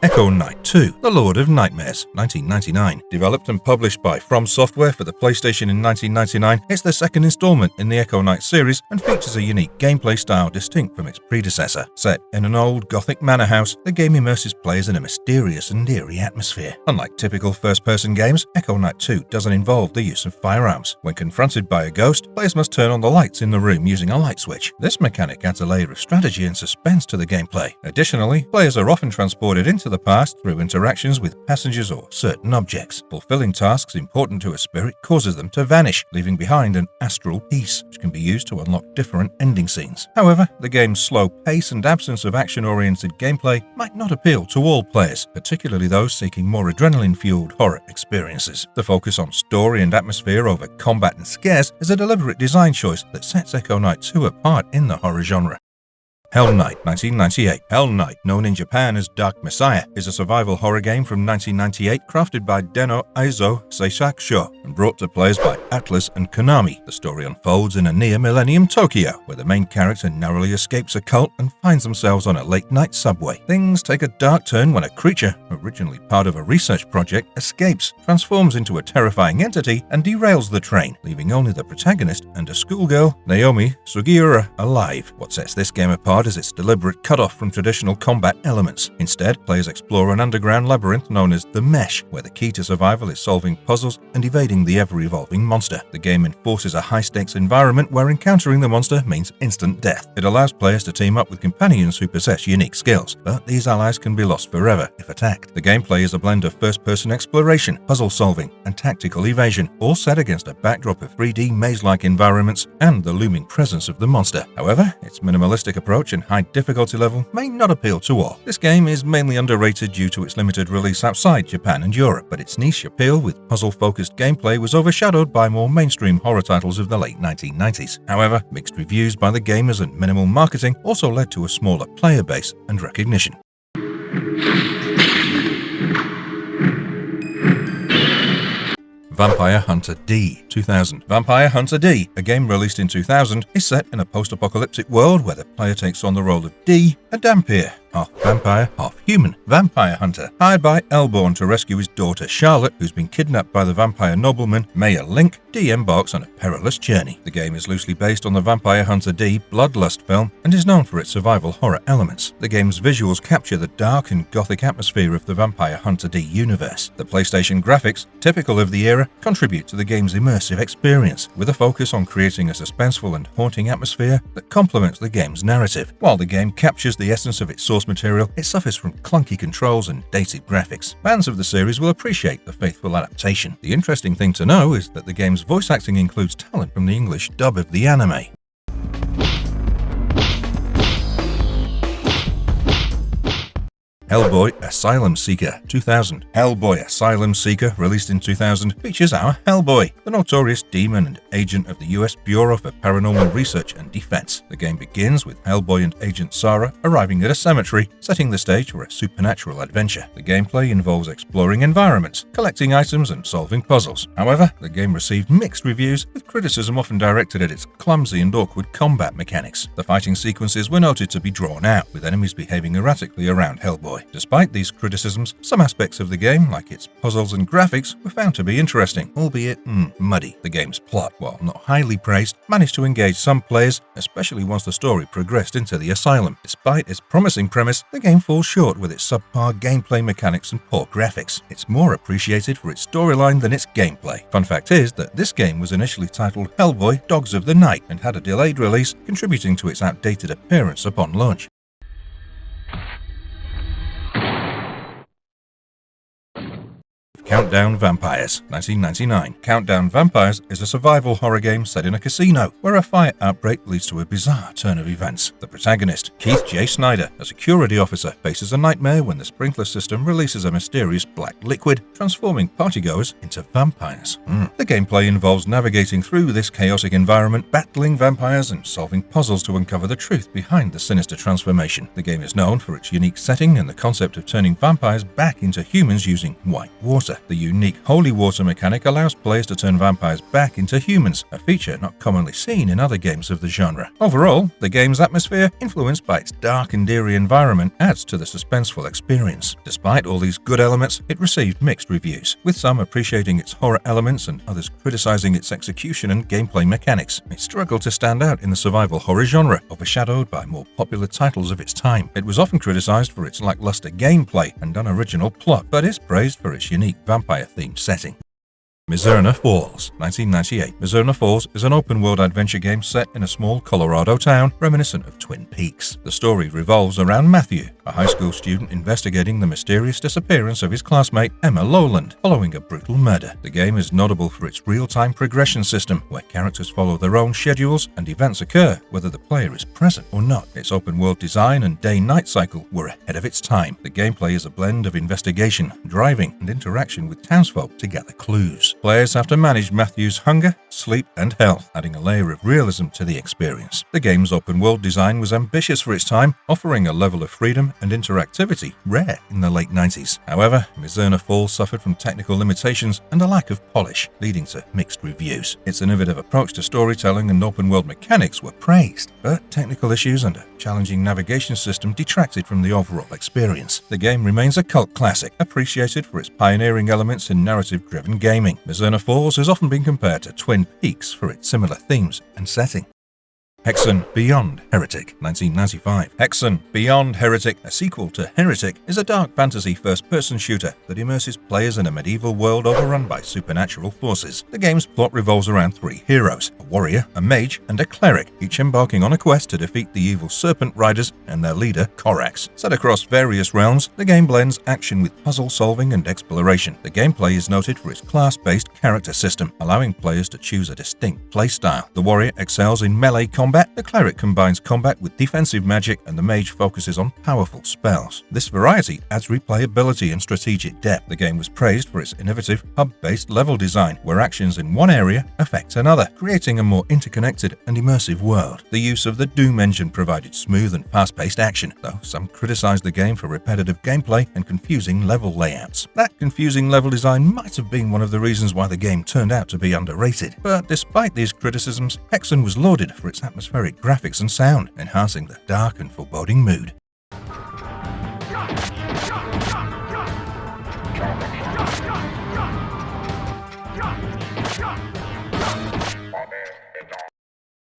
Echo Knight 2, The Lord of Nightmares, 1999. Developed and published by From Software for the PlayStation in 1999, it's the second installment in the Echo Knight series and features a unique gameplay style distinct from its predecessor. Set in an old Gothic manor house, the game immerses players in a mysterious and eerie atmosphere. Unlike typical first-person games, Echo Knight 2 doesn't involve the use of firearms. When confronted by a ghost, players must turn on the lights in the room using a light switch. This mechanic adds a layer of strategy and suspense to the gameplay. Additionally, players are often transported into the past through interactions with passengers or certain objects. Fulfilling tasks important to a spirit causes them to vanish, leaving behind an astral piece, which can be used to unlock different ending scenes. However, the game's slow pace and absence of action-oriented gameplay might not appeal to all players, particularly those seeking more adrenaline-fueled horror experiences. The focus on story and atmosphere over combat and scares is a deliberate design choice that sets Echo Knight 2 apart in the horror genre. Hell Knight, 1998. Hell Knight, known in Japan as Dark Messiah, is a survival horror game from 1998 crafted by Denno Aizo Seisakusho and brought to players by Atlas and Konami. The story unfolds in a near-millennium Tokyo, where the main character narrowly escapes a cult and finds themselves on a late-night subway. Things take a dark turn when a creature, originally part of a research project, escapes, transforms into a terrifying entity, and derails the train, leaving only the protagonist and a schoolgirl, Naomi Sugiura, alive. What sets this game apart is its deliberate cutoff from traditional combat elements. Instead, players explore an underground labyrinth known as the Mesh, where the key to survival is solving puzzles and evading the ever-evolving monster. The game enforces a high-stakes environment where encountering the monster means instant death. It allows players to team up with companions who possess unique skills, but these allies can be lost forever if attacked. The gameplay is a blend of first-person exploration, puzzle solving, and tactical evasion, all set against a backdrop of 3D maze-like environments and the looming presence of the monster. However, its minimalistic approach and high difficulty level may not appeal to all. This game is mainly underrated due to its limited release outside Japan and Europe, but its niche appeal with puzzle-focused gameplay was overshadowed by more mainstream horror titles of the late 1990s. However, mixed reviews by the gamers and minimal marketing also led to a smaller player base and recognition. Vampire Hunter D, 2000. Vampire Hunter D, a game released in 2000, is set in a post-apocalyptic world where the player takes on the role of D, a Dhampir, half vampire, half human vampire hunter, hired by Elborn to rescue his daughter Charlotte, who's been kidnapped by the vampire nobleman Mayor Link. D embarks on a perilous journey. The game is loosely based on the Vampire Hunter D Bloodlust film and is known for its survival horror elements. The game's visuals capture the dark and gothic atmosphere of the Vampire Hunter D universe. The PlayStation graphics, typical of the era, contribute to the game's immersive experience, with a focus on creating a suspenseful and haunting atmosphere that complements the game's narrative. While the game captures the essence of its source material, it suffers from clunky controls and dated graphics. Fans of the series will appreciate the faithful adaptation. The interesting thing to know is that the game's voice acting includes talent from the English dub of the anime. Hellboy Asylum Seeker 2000. Hellboy Asylum Seeker, released in 2000, features our Hellboy, the notorious demon and agent of the US Bureau for Paranormal Research and Defense. The game begins with Hellboy and Agent Sarah arriving at a cemetery, setting the stage for a supernatural adventure. The gameplay involves exploring environments, collecting items, and solving puzzles. However, the game received mixed reviews, with criticism often directed at its clumsy and awkward combat mechanics. The fighting sequences were noted to be drawn out, with enemies behaving erratically around Hellboy. Despite these criticisms, some aspects of the game, like its puzzles and graphics, were found to be interesting, albeit muddy. The game's plot, while not highly praised, managed to engage some players, especially once the story progressed into the asylum. Despite its promising premise, the game falls short with its subpar gameplay mechanics and poor graphics. It's more appreciated for its storyline than its gameplay. Fun fact is that this game was initially titled Hellboy Dogs of the Night and had a delayed release, contributing to its outdated appearance upon launch. Countdown Vampires 1999. Countdown Vampires is a survival horror game set in a casino, where a fire outbreak leads to a bizarre turn of events. The protagonist, Keith J. Snyder, a security officer, faces a nightmare when the sprinkler system releases a mysterious black liquid, transforming partygoers into vampires. The gameplay involves navigating through this chaotic environment, battling vampires, and solving puzzles to uncover the truth behind the sinister transformation. The game is known for its unique setting and the concept of turning vampires back into humans using white water. The unique holy water mechanic allows players to turn vampires back into humans, a feature not commonly seen in other games of the genre. Overall, the game's atmosphere, influenced by its dark and eerie environment, adds to the suspenseful experience. Despite all these good elements, it received mixed reviews, with some appreciating its horror elements and others criticizing its execution and gameplay mechanics. It struggled to stand out in the survival horror genre, overshadowed by more popular titles of its time. It was often criticized for its lackluster gameplay and unoriginal plot, but is praised for its unique vampire-themed setting. Mizurna Falls 1998. Mizurna Falls is an open-world adventure game set in a small Colorado town reminiscent of Twin Peaks. The story revolves around Matthew, a high school student investigating the mysterious disappearance of his classmate Emma Lowland following a brutal murder. The game is notable for its real-time progression system, where characters follow their own schedules and events occur whether the player is present or not. Its open-world design and day-night cycle were ahead of its time. The gameplay is a blend of investigation, driving, and interaction with townsfolk to gather clues. Players have to manage Matthew's hunger, sleep, and health, adding a layer of realism to the experience. The game's open-world design was ambitious for its time, offering a level of freedom and interactivity rare in the late 90s. However, Mizurna Falls suffered from technical limitations and a lack of polish, leading to mixed reviews. Its innovative approach to storytelling and open-world mechanics were praised, but technical issues and a challenging navigation system detracted from the overall experience. The game remains a cult classic, appreciated for its pioneering elements in narrative-driven gaming. Mizurna Falls has often been compared to Twin Peaks for its similar themes and setting. Hexen Beyond Heretic 1995. Hexen Beyond Heretic, a sequel to Heretic, is a dark fantasy first-person shooter that immerses players in a medieval world overrun by supernatural forces. The game's plot revolves around three heroes, a warrior, a mage, and a cleric, each embarking on a quest to defeat the evil Serpent Riders and their leader, Korax. Set across various realms, the game blends action with puzzle solving and exploration. The gameplay is noted for its class-based character system, allowing players to choose a distinct playstyle. The warrior excels in melee combat, the cleric combines combat with defensive magic, and the mage focuses on powerful spells. This variety adds replayability and strategic depth. The game was praised for its innovative, hub-based level design, where actions in one area affect another, creating a more interconnected and immersive world. The use of the Doom engine provided smooth and fast-paced action, though some criticized the game for repetitive gameplay and confusing level layouts. That confusing level design might have been one of the reasons why the game turned out to be underrated. But despite these criticisms, Hexen was lauded for its atmospheric graphics and sound, enhancing the dark and foreboding mood.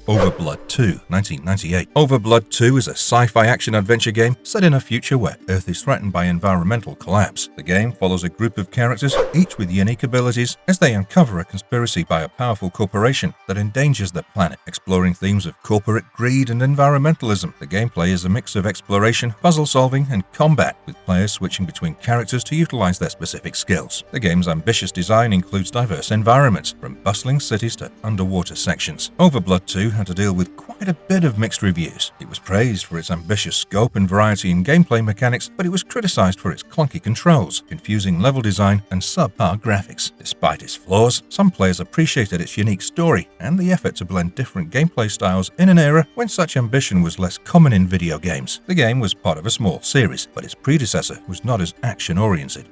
Overblood 2, 1998. Overblood 2 is a sci-fi action-adventure game set in a future where Earth is threatened by environmental collapse. The game follows a group of characters, each with unique abilities, as they uncover a conspiracy by a powerful corporation that endangers their planet, exploring themes of corporate greed and environmentalism. The gameplay is a mix of exploration, puzzle solving, and combat, with players switching between characters to utilize their specific skills. The game's ambitious design includes diverse environments, from bustling cities to underwater sections. Overblood 2 had to deal with quite a bit of mixed reviews. It was praised for its ambitious scope and variety in gameplay mechanics, but it was criticized for its clunky controls, confusing level design, and subpar graphics. Despite its flaws, some players appreciated its unique story and the effort to blend different gameplay styles in an era when such ambition was less common in video games. The game was part of a small series, but its predecessor was not as action-oriented.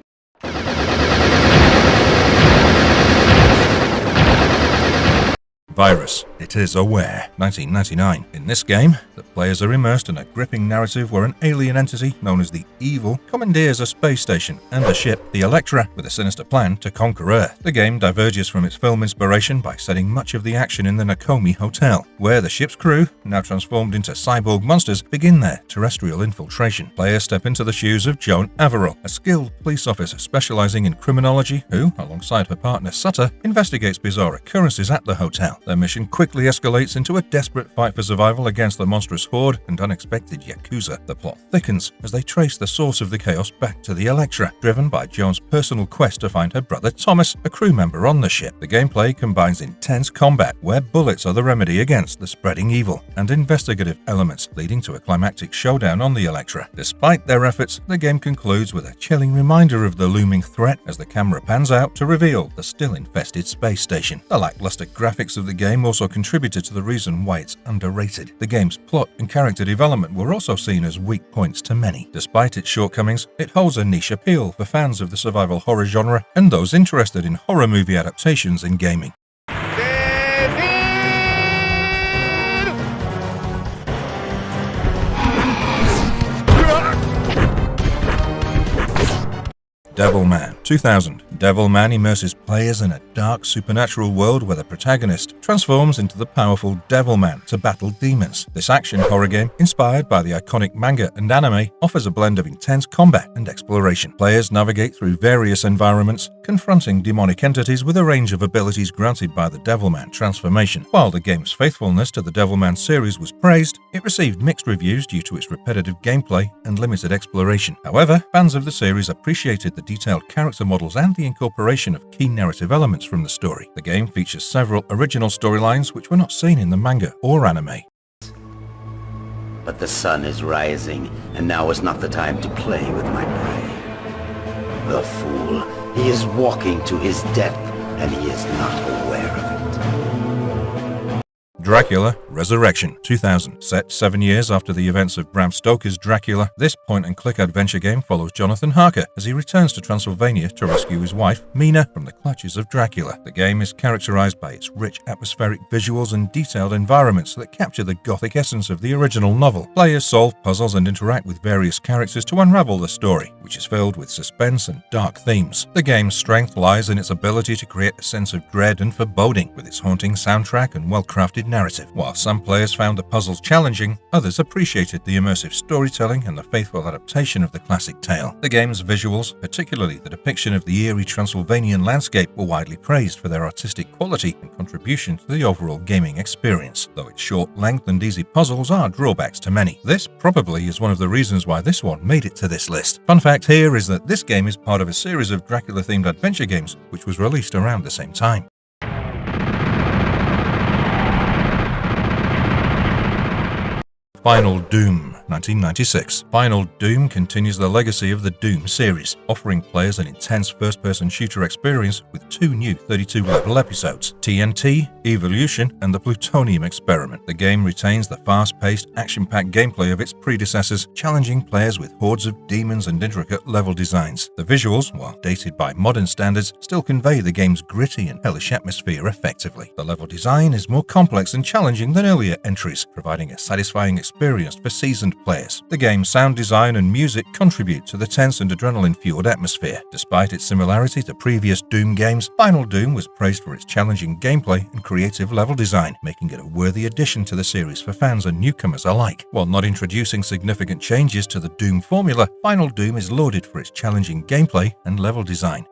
Virus. It is Aware, 1999. In this game, the players are immersed in a gripping narrative where an alien entity known as the Evil commandeers a space station and a ship, the Electra, with a sinister plan to conquer Earth. The game diverges from its film inspiration by setting much of the action in the Nakomi Hotel, where the ship's crew, now transformed into cyborg monsters, begin their terrestrial infiltration. Players step into the shoes of Joan Averill, a skilled police officer specializing in criminology who, alongside her partner Sutter, investigates bizarre occurrences at the hotel. Their mission quickly escalates into a desperate fight for survival against the monstrous horde and unexpected Yakuza. The plot thickens as they trace the source of the chaos back to the Electra, driven by Joan's personal quest to find her brother Thomas, a crew member on the ship. The gameplay combines intense combat, where bullets are the remedy against the spreading evil, and investigative elements, leading to a climactic showdown on the Electra. Despite their efforts, the game concludes with a chilling reminder of the looming threat as the camera pans out to reveal the still-infested space station. The lackluster graphics of the game also contributed to the reason why it's underrated. The game's plot and character development were also seen as weak points to many. Despite its shortcomings, it holds a niche appeal for fans of the survival horror genre and those interested in horror movie adaptations in gaming. Devilman, 2000. Devilman immerses players in a dark supernatural world where the protagonist transforms into the powerful Devilman to battle demons. This action horror game, inspired by the iconic manga and anime, offers a blend of intense combat and exploration. Players navigate through various environments, confronting demonic entities with a range of abilities granted by the Devilman transformation. While the game's faithfulness to the Devilman series was praised, it received mixed reviews due to its repetitive gameplay and limited exploration. However, fans of the series appreciated the detailed character models and the incorporation of key narrative elements from the story. The game features several original storylines which were not seen in the manga or anime. But the sun is rising, and now is not the time to play with my prey. The fool, he is walking to his death, and he is not aware of it. Dracula Resurrection, 2000. Set 7 years after the events of Bram Stoker's Dracula, this point-and-click adventure game follows Jonathan Harker as he returns to Transylvania to rescue his wife, Mina, from the clutches of Dracula. The game is characterized by its rich atmospheric visuals and detailed environments that capture the gothic essence of the original novel. Players solve puzzles and interact with various characters to unravel the story, which is filled with suspense and dark themes. The game's strength lies in its ability to create a sense of dread and foreboding with its haunting soundtrack and well-crafted narrative. While some players found the puzzles challenging, others appreciated the immersive storytelling and the faithful adaptation of the classic tale. The game's visuals, particularly the depiction of the eerie Transylvanian landscape, were widely praised for their artistic quality and contribution to the overall gaming experience, though its short length and easy puzzles are drawbacks to many. This probably is one of the reasons why this one made it to this list. Fun fact here is that this game is part of a series of Dracula-themed adventure games which was released around the same time. Final Doom, 1996. Final Doom continues the legacy of the Doom series, offering players an intense first-person shooter experience with 2 new 32-level episodes, TNT, Evolution, and the Plutonium Experiment. The game retains the fast-paced, action-packed gameplay of its predecessors, challenging players with hordes of demons and intricate level designs. The visuals, while dated by modern standards, still convey the game's gritty and hellish atmosphere effectively. The level design is more complex and challenging than earlier entries, providing a satisfying experience for seasoned players. The game's sound design and music contribute to the tense and adrenaline-fueled atmosphere. Despite its similarity to previous Doom games, Final Doom was praised for its challenging gameplay and creative level design, making it a worthy addition to the series for fans and newcomers alike. While not introducing significant changes to the Doom formula, Final Doom is lauded for its challenging gameplay and level design.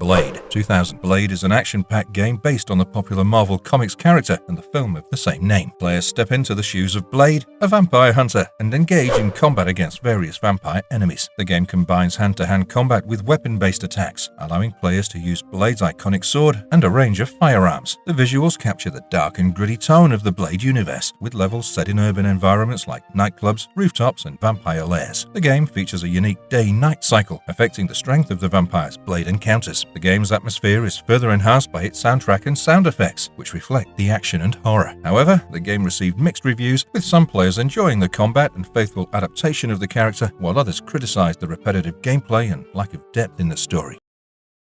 Blade, 2000. Blade is an action-packed game based on the popular Marvel Comics character and the film of the same name. Players step into the shoes of Blade, a vampire hunter, and engage in combat against various vampire enemies. The game combines hand-to-hand combat with weapon-based attacks, allowing players to use Blade's iconic sword and a range of firearms. The visuals capture the dark and gritty tone of the Blade universe, with levels set in urban environments like nightclubs, rooftops, and vampire lairs. The game features a unique day-night cycle, affecting the strength of the vampire's Blade encounters. The game's atmosphere is further enhanced by its soundtrack and sound effects, which reflect the action and horror. However, the game received mixed reviews, with some players enjoying the combat and faithful adaptation of the character, while others criticized the repetitive gameplay and lack of depth in the story.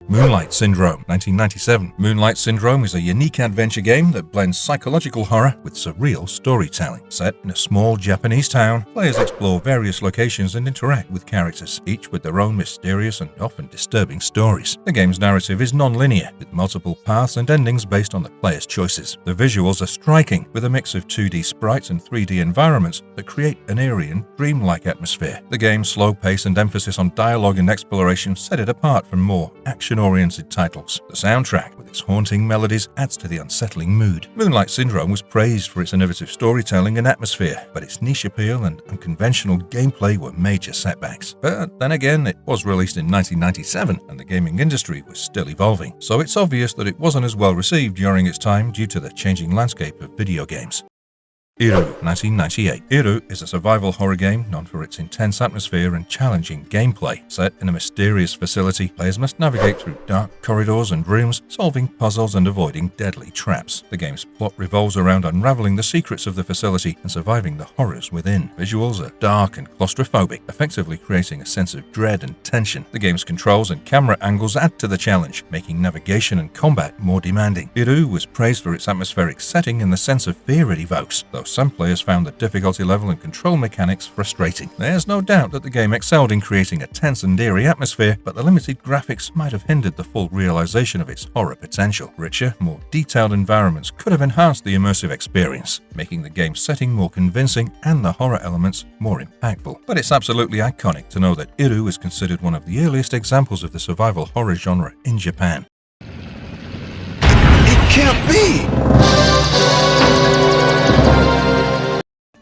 Moonlight Syndrome, 1997. Moonlight Syndrome is a unique adventure game that blends psychological horror with surreal storytelling. Set in a small Japanese town, players explore various locations and interact with characters, each with their own mysterious and often disturbing stories. The game's narrative is non-linear, with multiple paths and endings based on the player's choices. The visuals are striking, with a mix of 2D sprites and 3D environments that create an eerie and dreamlike atmosphere. The game's slow pace and emphasis on dialogue and exploration set it apart from more action-oriented titles. The soundtrack, with its haunting melodies, adds to the unsettling mood. Moonlight Syndrome was praised for its innovative storytelling and atmosphere, but its niche appeal and unconventional gameplay were major setbacks. But then again, it was released in 1997, and the gaming industry was still evolving, so it's obvious that it wasn't as well received during its time due to the changing landscape of video games. Iru, 1998. Iru is a survival horror game known for its intense atmosphere and challenging gameplay. Set in a mysterious facility, players must navigate through dark corridors and rooms, solving puzzles and avoiding deadly traps. The game's plot revolves around unraveling the secrets of the facility and surviving the horrors within. Visuals are dark and claustrophobic, effectively creating a sense of dread and tension. The game's controls and camera angles add to the challenge, making navigation and combat more demanding. Iru was praised for its atmospheric setting and the sense of fear it evokes, though some players found the difficulty level and control mechanics frustrating. There's no doubt that the game excelled in creating a tense and eerie atmosphere, but the limited graphics might have hindered the full realization of its horror potential. Richer, more detailed environments could have enhanced the immersive experience, making the game's setting more convincing and the horror elements more impactful. But it's absolutely iconic to know that Iru is considered one of the earliest examples of the survival horror genre in Japan. It can't be!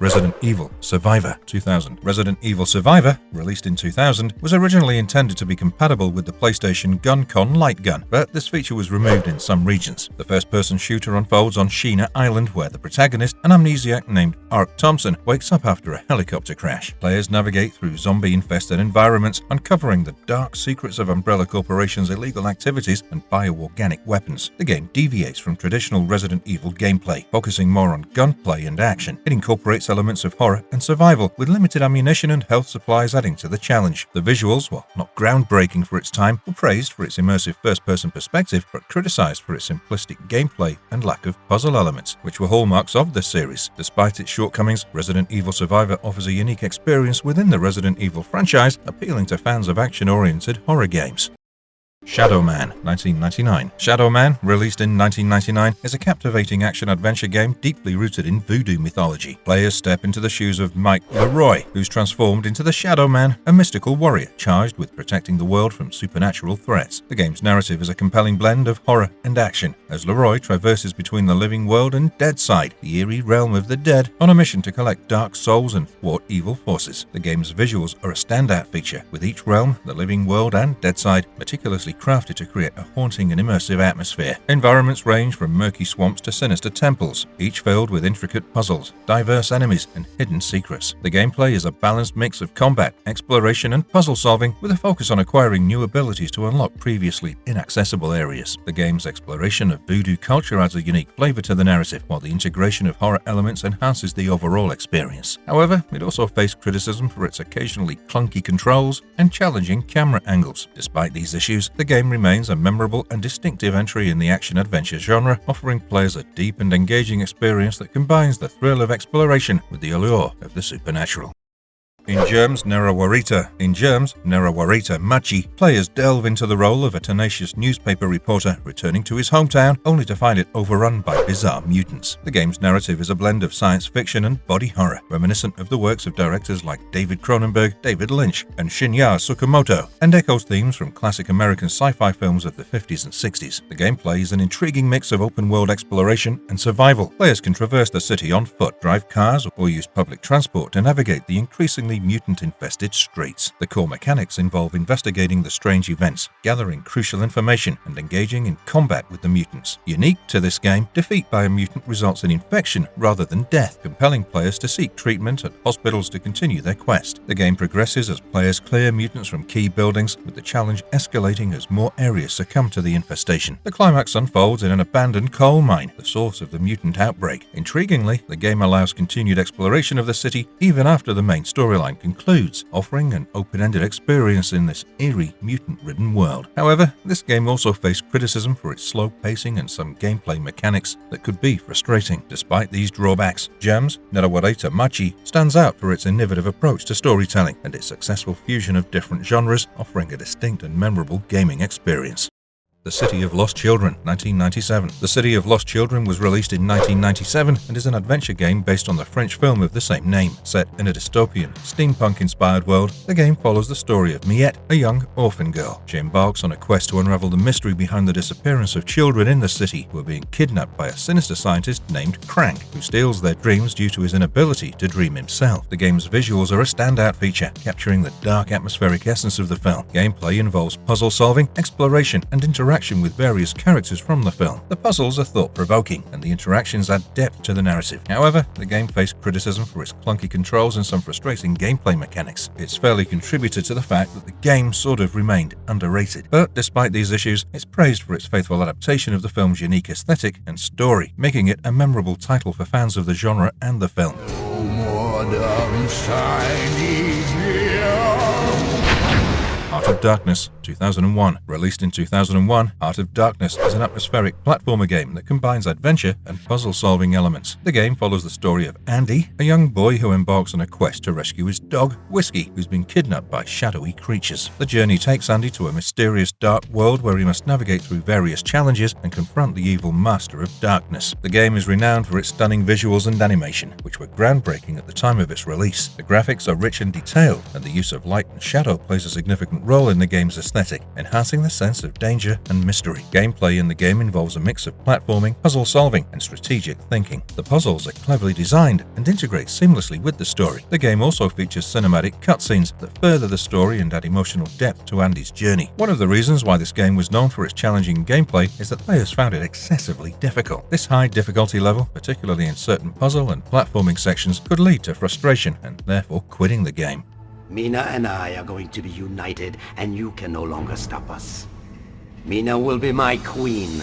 Resident Evil Survivor, 2000. Resident Evil Survivor, released in 2000, was originally intended to be compatible with the PlayStation Gun-Con light gun, but this feature was removed in some regions. The first-person shooter unfolds on Sheena Island, where the protagonist, an amnesiac named Ark Thompson, wakes up after a helicopter crash. Players navigate through zombie-infested environments, uncovering the dark secrets of Umbrella Corporation's illegal activities and bioorganic weapons. The game deviates from traditional Resident Evil gameplay, focusing more on gunplay and action. It incorporates elements of horror and survival, with limited ammunition and health supplies adding to the challenge. The visuals, while not groundbreaking for its time, were praised for its immersive first-person perspective, but criticized for its simplistic gameplay and lack of puzzle elements, which were hallmarks of the series. Despite its shortcomings, Resident Evil Survivor offers a unique experience within the Resident Evil franchise, appealing to fans of action-oriented horror games. Shadow Man, 1999. Shadow Man, released in 1999, is a captivating action-adventure game deeply rooted in voodoo mythology. Players step into the shoes of Mike Leroy, who's transformed into the Shadow Man, a mystical warrior charged with protecting the world from supernatural threats. The game's narrative is a compelling blend of horror and action, as Leroy traverses between the living world and dead side, the eerie realm of the dead, on a mission to collect dark souls and thwart evil forces. The game's visuals are a standout feature, with each realm, the living world and dead side, meticulously crafted to create a haunting and immersive atmosphere. Environments range from murky swamps to sinister temples, each filled with intricate puzzles, diverse enemies, and hidden secrets. The gameplay is a balanced mix of combat, exploration, and puzzle solving, with a focus on acquiring new abilities to unlock previously inaccessible areas. The game's exploration of voodoo culture adds a unique flavor to the narrative, while the integration of horror elements enhances the overall experience. However, it also faced criticism for its occasionally clunky controls and challenging camera angles. Despite these issues, the game remains a memorable and distinctive entry in the action-adventure genre, offering players a deep and engaging experience that combines the thrill of exploration with the allure of the supernatural. In Germs Nerawarita Machi, players delve into the role of a tenacious newspaper reporter returning to his hometown only to find it overrun by bizarre mutants. The game's narrative is a blend of science fiction and body horror, reminiscent of the works of directors like David Cronenberg, David Lynch, and Shinya Tsukamoto, and echoes themes from classic American sci-fi films of the 50s and 60s. The gameplay is an intriguing mix of open-world exploration and survival. Players can traverse the city on foot, drive cars, or use public transport to navigate the increasingly mutant-infested streets. The core mechanics involve investigating the strange events, gathering crucial information, and engaging in combat with the mutants. Unique to this game, defeat by a mutant results in infection rather than death, compelling players to seek treatment at hospitals to continue their quest. The game progresses as players clear mutants from key buildings, with the challenge escalating as more areas succumb to the infestation. The climax unfolds in an abandoned coal mine, the source of the mutant outbreak. Intriguingly, the game allows continued exploration of the city even after the main storyline concludes, offering an open-ended experience in this eerie, mutant-ridden world. However, this game also faced criticism for its slow pacing and some gameplay mechanics that could be frustrating. Despite these drawbacks, Germs Nerawarita Machi stands out for its innovative approach to storytelling and its successful fusion of different genres, offering a distinct and memorable gaming experience. The City of Lost Children, 1997. The City of Lost Children was released in 1997 and is an adventure game based on the French film of the same name. Set in a dystopian, steampunk-inspired world, the game follows the story of Miette, a young orphan girl. She embarks on a quest to unravel the mystery behind the disappearance of children in the city who are being kidnapped by a sinister scientist named Crank, who steals their dreams due to his inability to dream himself. The game's visuals are a standout feature, capturing the dark atmospheric essence of the film. Gameplay involves puzzle solving, exploration, and interaction with various characters from the film. The puzzles are thought-provoking, and the interactions add depth to the narrative. However, the game faced criticism for its clunky controls and some frustrating gameplay mechanics. It's fairly contributed to the fact that the game sort of remained underrated. But despite these issues, it's praised for its faithful adaptation of the film's unique aesthetic and story, making it a memorable title for fans of the genre and the film. No more downside here. Heart of Darkness, 2001. Released in 2001, Heart of Darkness is an atmospheric platformer game that combines adventure and puzzle-solving elements. The game follows the story of Andy, a young boy who embarks on a quest to rescue his dog, Whiskey, who's been kidnapped by shadowy creatures. The journey takes Andy to a mysterious dark world where he must navigate through various challenges and confront the evil master of darkness. The game is renowned for its stunning visuals and animation, which were groundbreaking at the time of its release. The graphics are rich and detailed, and the use of light and shadow plays a significant role in the game's aesthetic, enhancing the sense of danger and mystery. Gameplay in the game involves a mix of platforming, puzzle solving, and strategic thinking. The puzzles are cleverly designed and integrate seamlessly with the story. The game also features cinematic cutscenes that further the story and add emotional depth to Andy's journey. One of the reasons why this game was known for its challenging gameplay is that players found it excessively difficult. This high difficulty level, particularly in certain puzzle and platforming sections, could lead to frustration and therefore quitting the game. Mina and I are going to be united, and you can no longer stop us. Mina will be my queen.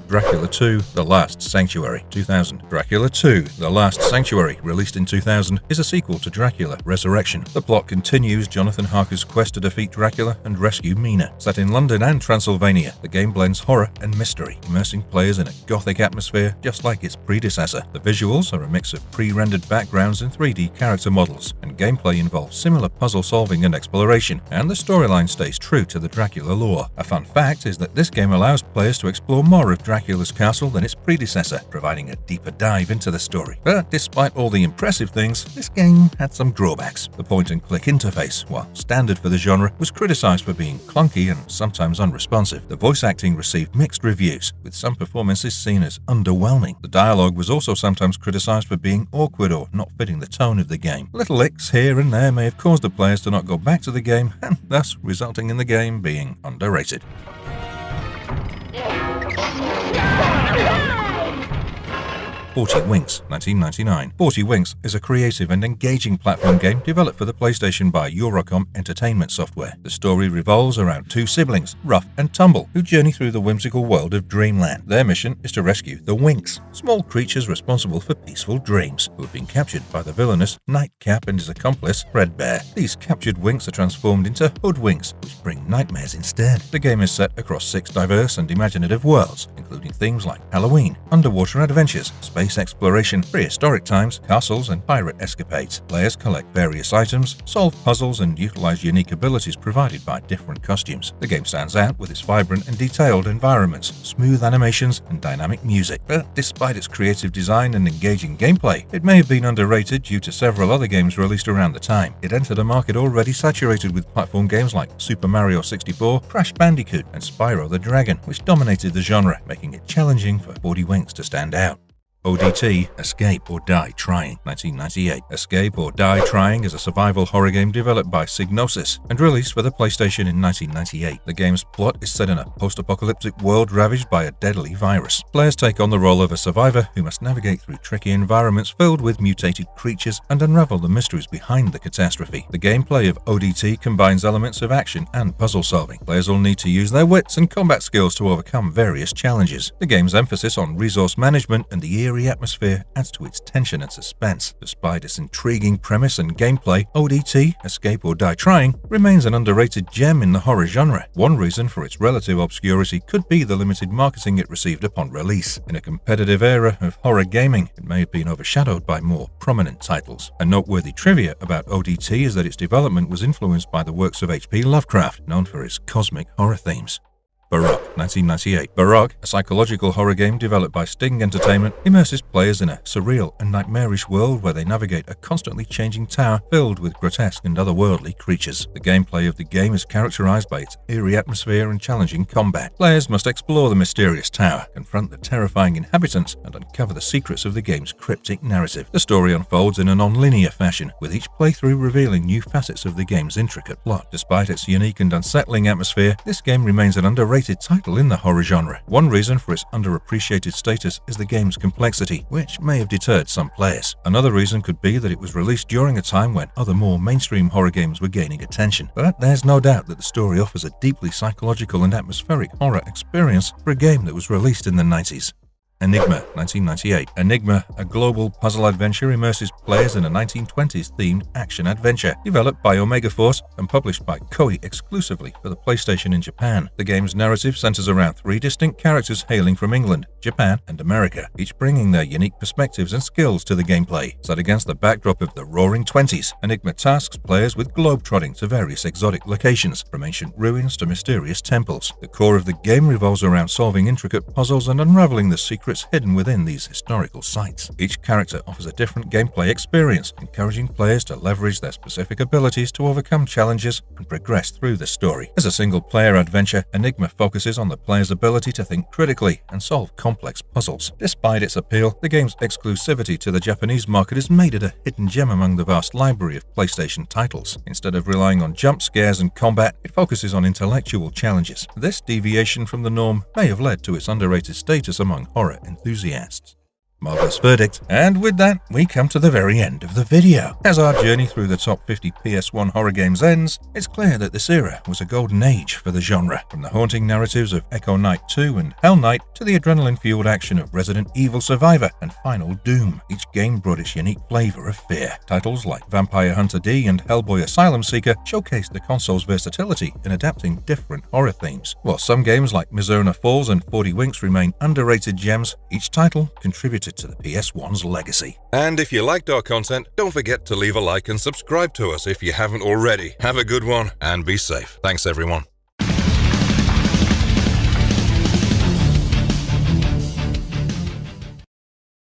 Dracula 2: The Last Sanctuary, 2000. Dracula 2: The Last Sanctuary, released in 2000, is a sequel to Dracula Resurrection. The plot continues Jonathan Harker's quest to defeat Dracula and rescue Mina. Set in London and Transylvania, the game blends horror and mystery, immersing players in a gothic atmosphere just like its predecessor. The visuals are a mix of pre-rendered backgrounds and 3D character models, and gameplay involves similar puzzle solving and exploration, and the storyline stays true to the Dracula lore. A fun fact is that this game allows players to explore more of Dracula's castle than its predecessor, providing a deeper dive into the story. But despite all the impressive things, this game had some drawbacks. The point-and-click interface, while standard for the genre, was criticized for being clunky and sometimes unresponsive. The voice acting received mixed reviews, with some performances seen as underwhelming. The dialogue was also sometimes criticized for being awkward or not fitting the tone of the game. Little licks here and there may have caused the players to not go back to the game, and thus resulting in the game being underrated. 40 Winks, 1999. 40 Winks is a creative and engaging platform game developed for the PlayStation by Eurocom Entertainment Software. The story revolves around two siblings, Ruff and Tumble, who journey through the whimsical world of Dreamland. Their mission is to rescue the Winks, small creatures responsible for peaceful dreams, who have been captured by the villainous Nightcap and his accomplice, Fredbear. These captured Winks are transformed into Hoodwinks, which bring nightmares instead. The game is set across 6 diverse and imaginative worlds, including themes like Halloween, underwater adventures, space space exploration, prehistoric times, castles, and pirate escapades. Players collect various items, solve puzzles, and utilize unique abilities provided by different costumes. The game stands out with its vibrant and detailed environments, smooth animations, and dynamic music. But despite its creative design and engaging gameplay, it may have been underrated due to several other games released around the time. It entered a market already saturated with platform games like Super Mario 64, Crash Bandicoot, and Spyro the Dragon, which dominated the genre, making it challenging for 40 Winks to stand out. ODT, Escape or Die Trying, 1998. Escape or Die Trying is a survival horror game developed by Psygnosis and released for the PlayStation in 1998. The game's plot is set in a post-apocalyptic world ravaged by a deadly virus. Players take on the role of a survivor who must navigate through tricky environments filled with mutated creatures and unravel the mysteries behind the catastrophe. The gameplay of ODT combines elements of action and puzzle solving. Players will need to use their wits and combat skills to overcome various challenges. The game's emphasis on resource management and the eerie atmosphere adds to its tension and suspense. Despite its intriguing premise and gameplay, ODT, Escape or Die Trying, remains an underrated gem in the horror genre. One reason for its relative obscurity could be the limited marketing it received upon release. In a competitive era of horror gaming, it may have been overshadowed by more prominent titles. A noteworthy trivia about ODT is that its development was influenced by the works of H.P. Lovecraft, known for his cosmic horror themes. Baroque, 1998. Baroque, a psychological horror game developed by Sting Entertainment, immerses players in a surreal and nightmarish world where they navigate a constantly changing tower filled with grotesque and otherworldly creatures. The gameplay of the game is characterized by its eerie atmosphere and challenging combat. Players must explore the mysterious tower, confront the terrifying inhabitants, and uncover the secrets of the game's cryptic narrative. The story unfolds in a non-linear fashion, with each playthrough revealing new facets of the game's intricate plot. Despite its unique and unsettling atmosphere, this game remains an underrated title in the horror genre. One reason for its underappreciated status is the game's complexity, which may have deterred some players. Another reason could be that it was released during a time when other more mainstream horror games were gaining attention. But there's no doubt that the story offers a deeply psychological and atmospheric horror experience for a game that was released in the 90s. Enigma, 1998. Enigma, a global puzzle adventure, immerses players in a 1920s-themed action-adventure developed by Omega Force and published by Koei exclusively for the PlayStation in Japan. The game's narrative centers around three distinct characters hailing from England, Japan, and America, each bringing their unique perspectives and skills to the gameplay. Set against the backdrop of the Roaring Twenties, Enigma tasks players with globe-trotting to various exotic locations, from ancient ruins to mysterious temples. The core of the game revolves around solving intricate puzzles and unraveling the secrets hidden within these historical sites. Each character offers a different gameplay experience, encouraging players to leverage their specific abilities to overcome challenges and progress through the story. As a single-player adventure, Enigma focuses on the player's ability to think critically and solve complex puzzles. Despite its appeal, the game's exclusivity to the Japanese market has made it a hidden gem among the vast library of PlayStation titles. Instead of relying on jump scares and combat, it focuses on intellectual challenges. This deviation from the norm may have led to its underrated status among horror enthusiasts. Marvelous verdict. And with that, we come to the very end of the video. As our journey through the top 50 PS1 horror games ends, it's clear that this era was a golden age for the genre. From the haunting narratives of Echo Knight 2 and Hell Knight to the adrenaline-fueled action of Resident Evil Survivor and Final Doom, each game brought its unique flavor of fear. Titles like Vampire Hunter D and Hellboy Asylum Seeker showcased the console's versatility in adapting different horror themes. While some games like Mizona Falls and 40 Winks remain underrated gems, each title contributed to the PS1's legacy. And if you liked our content, don't forget to leave a like and subscribe to us if you haven't already. Have a good one and be safe. Thanks everyone.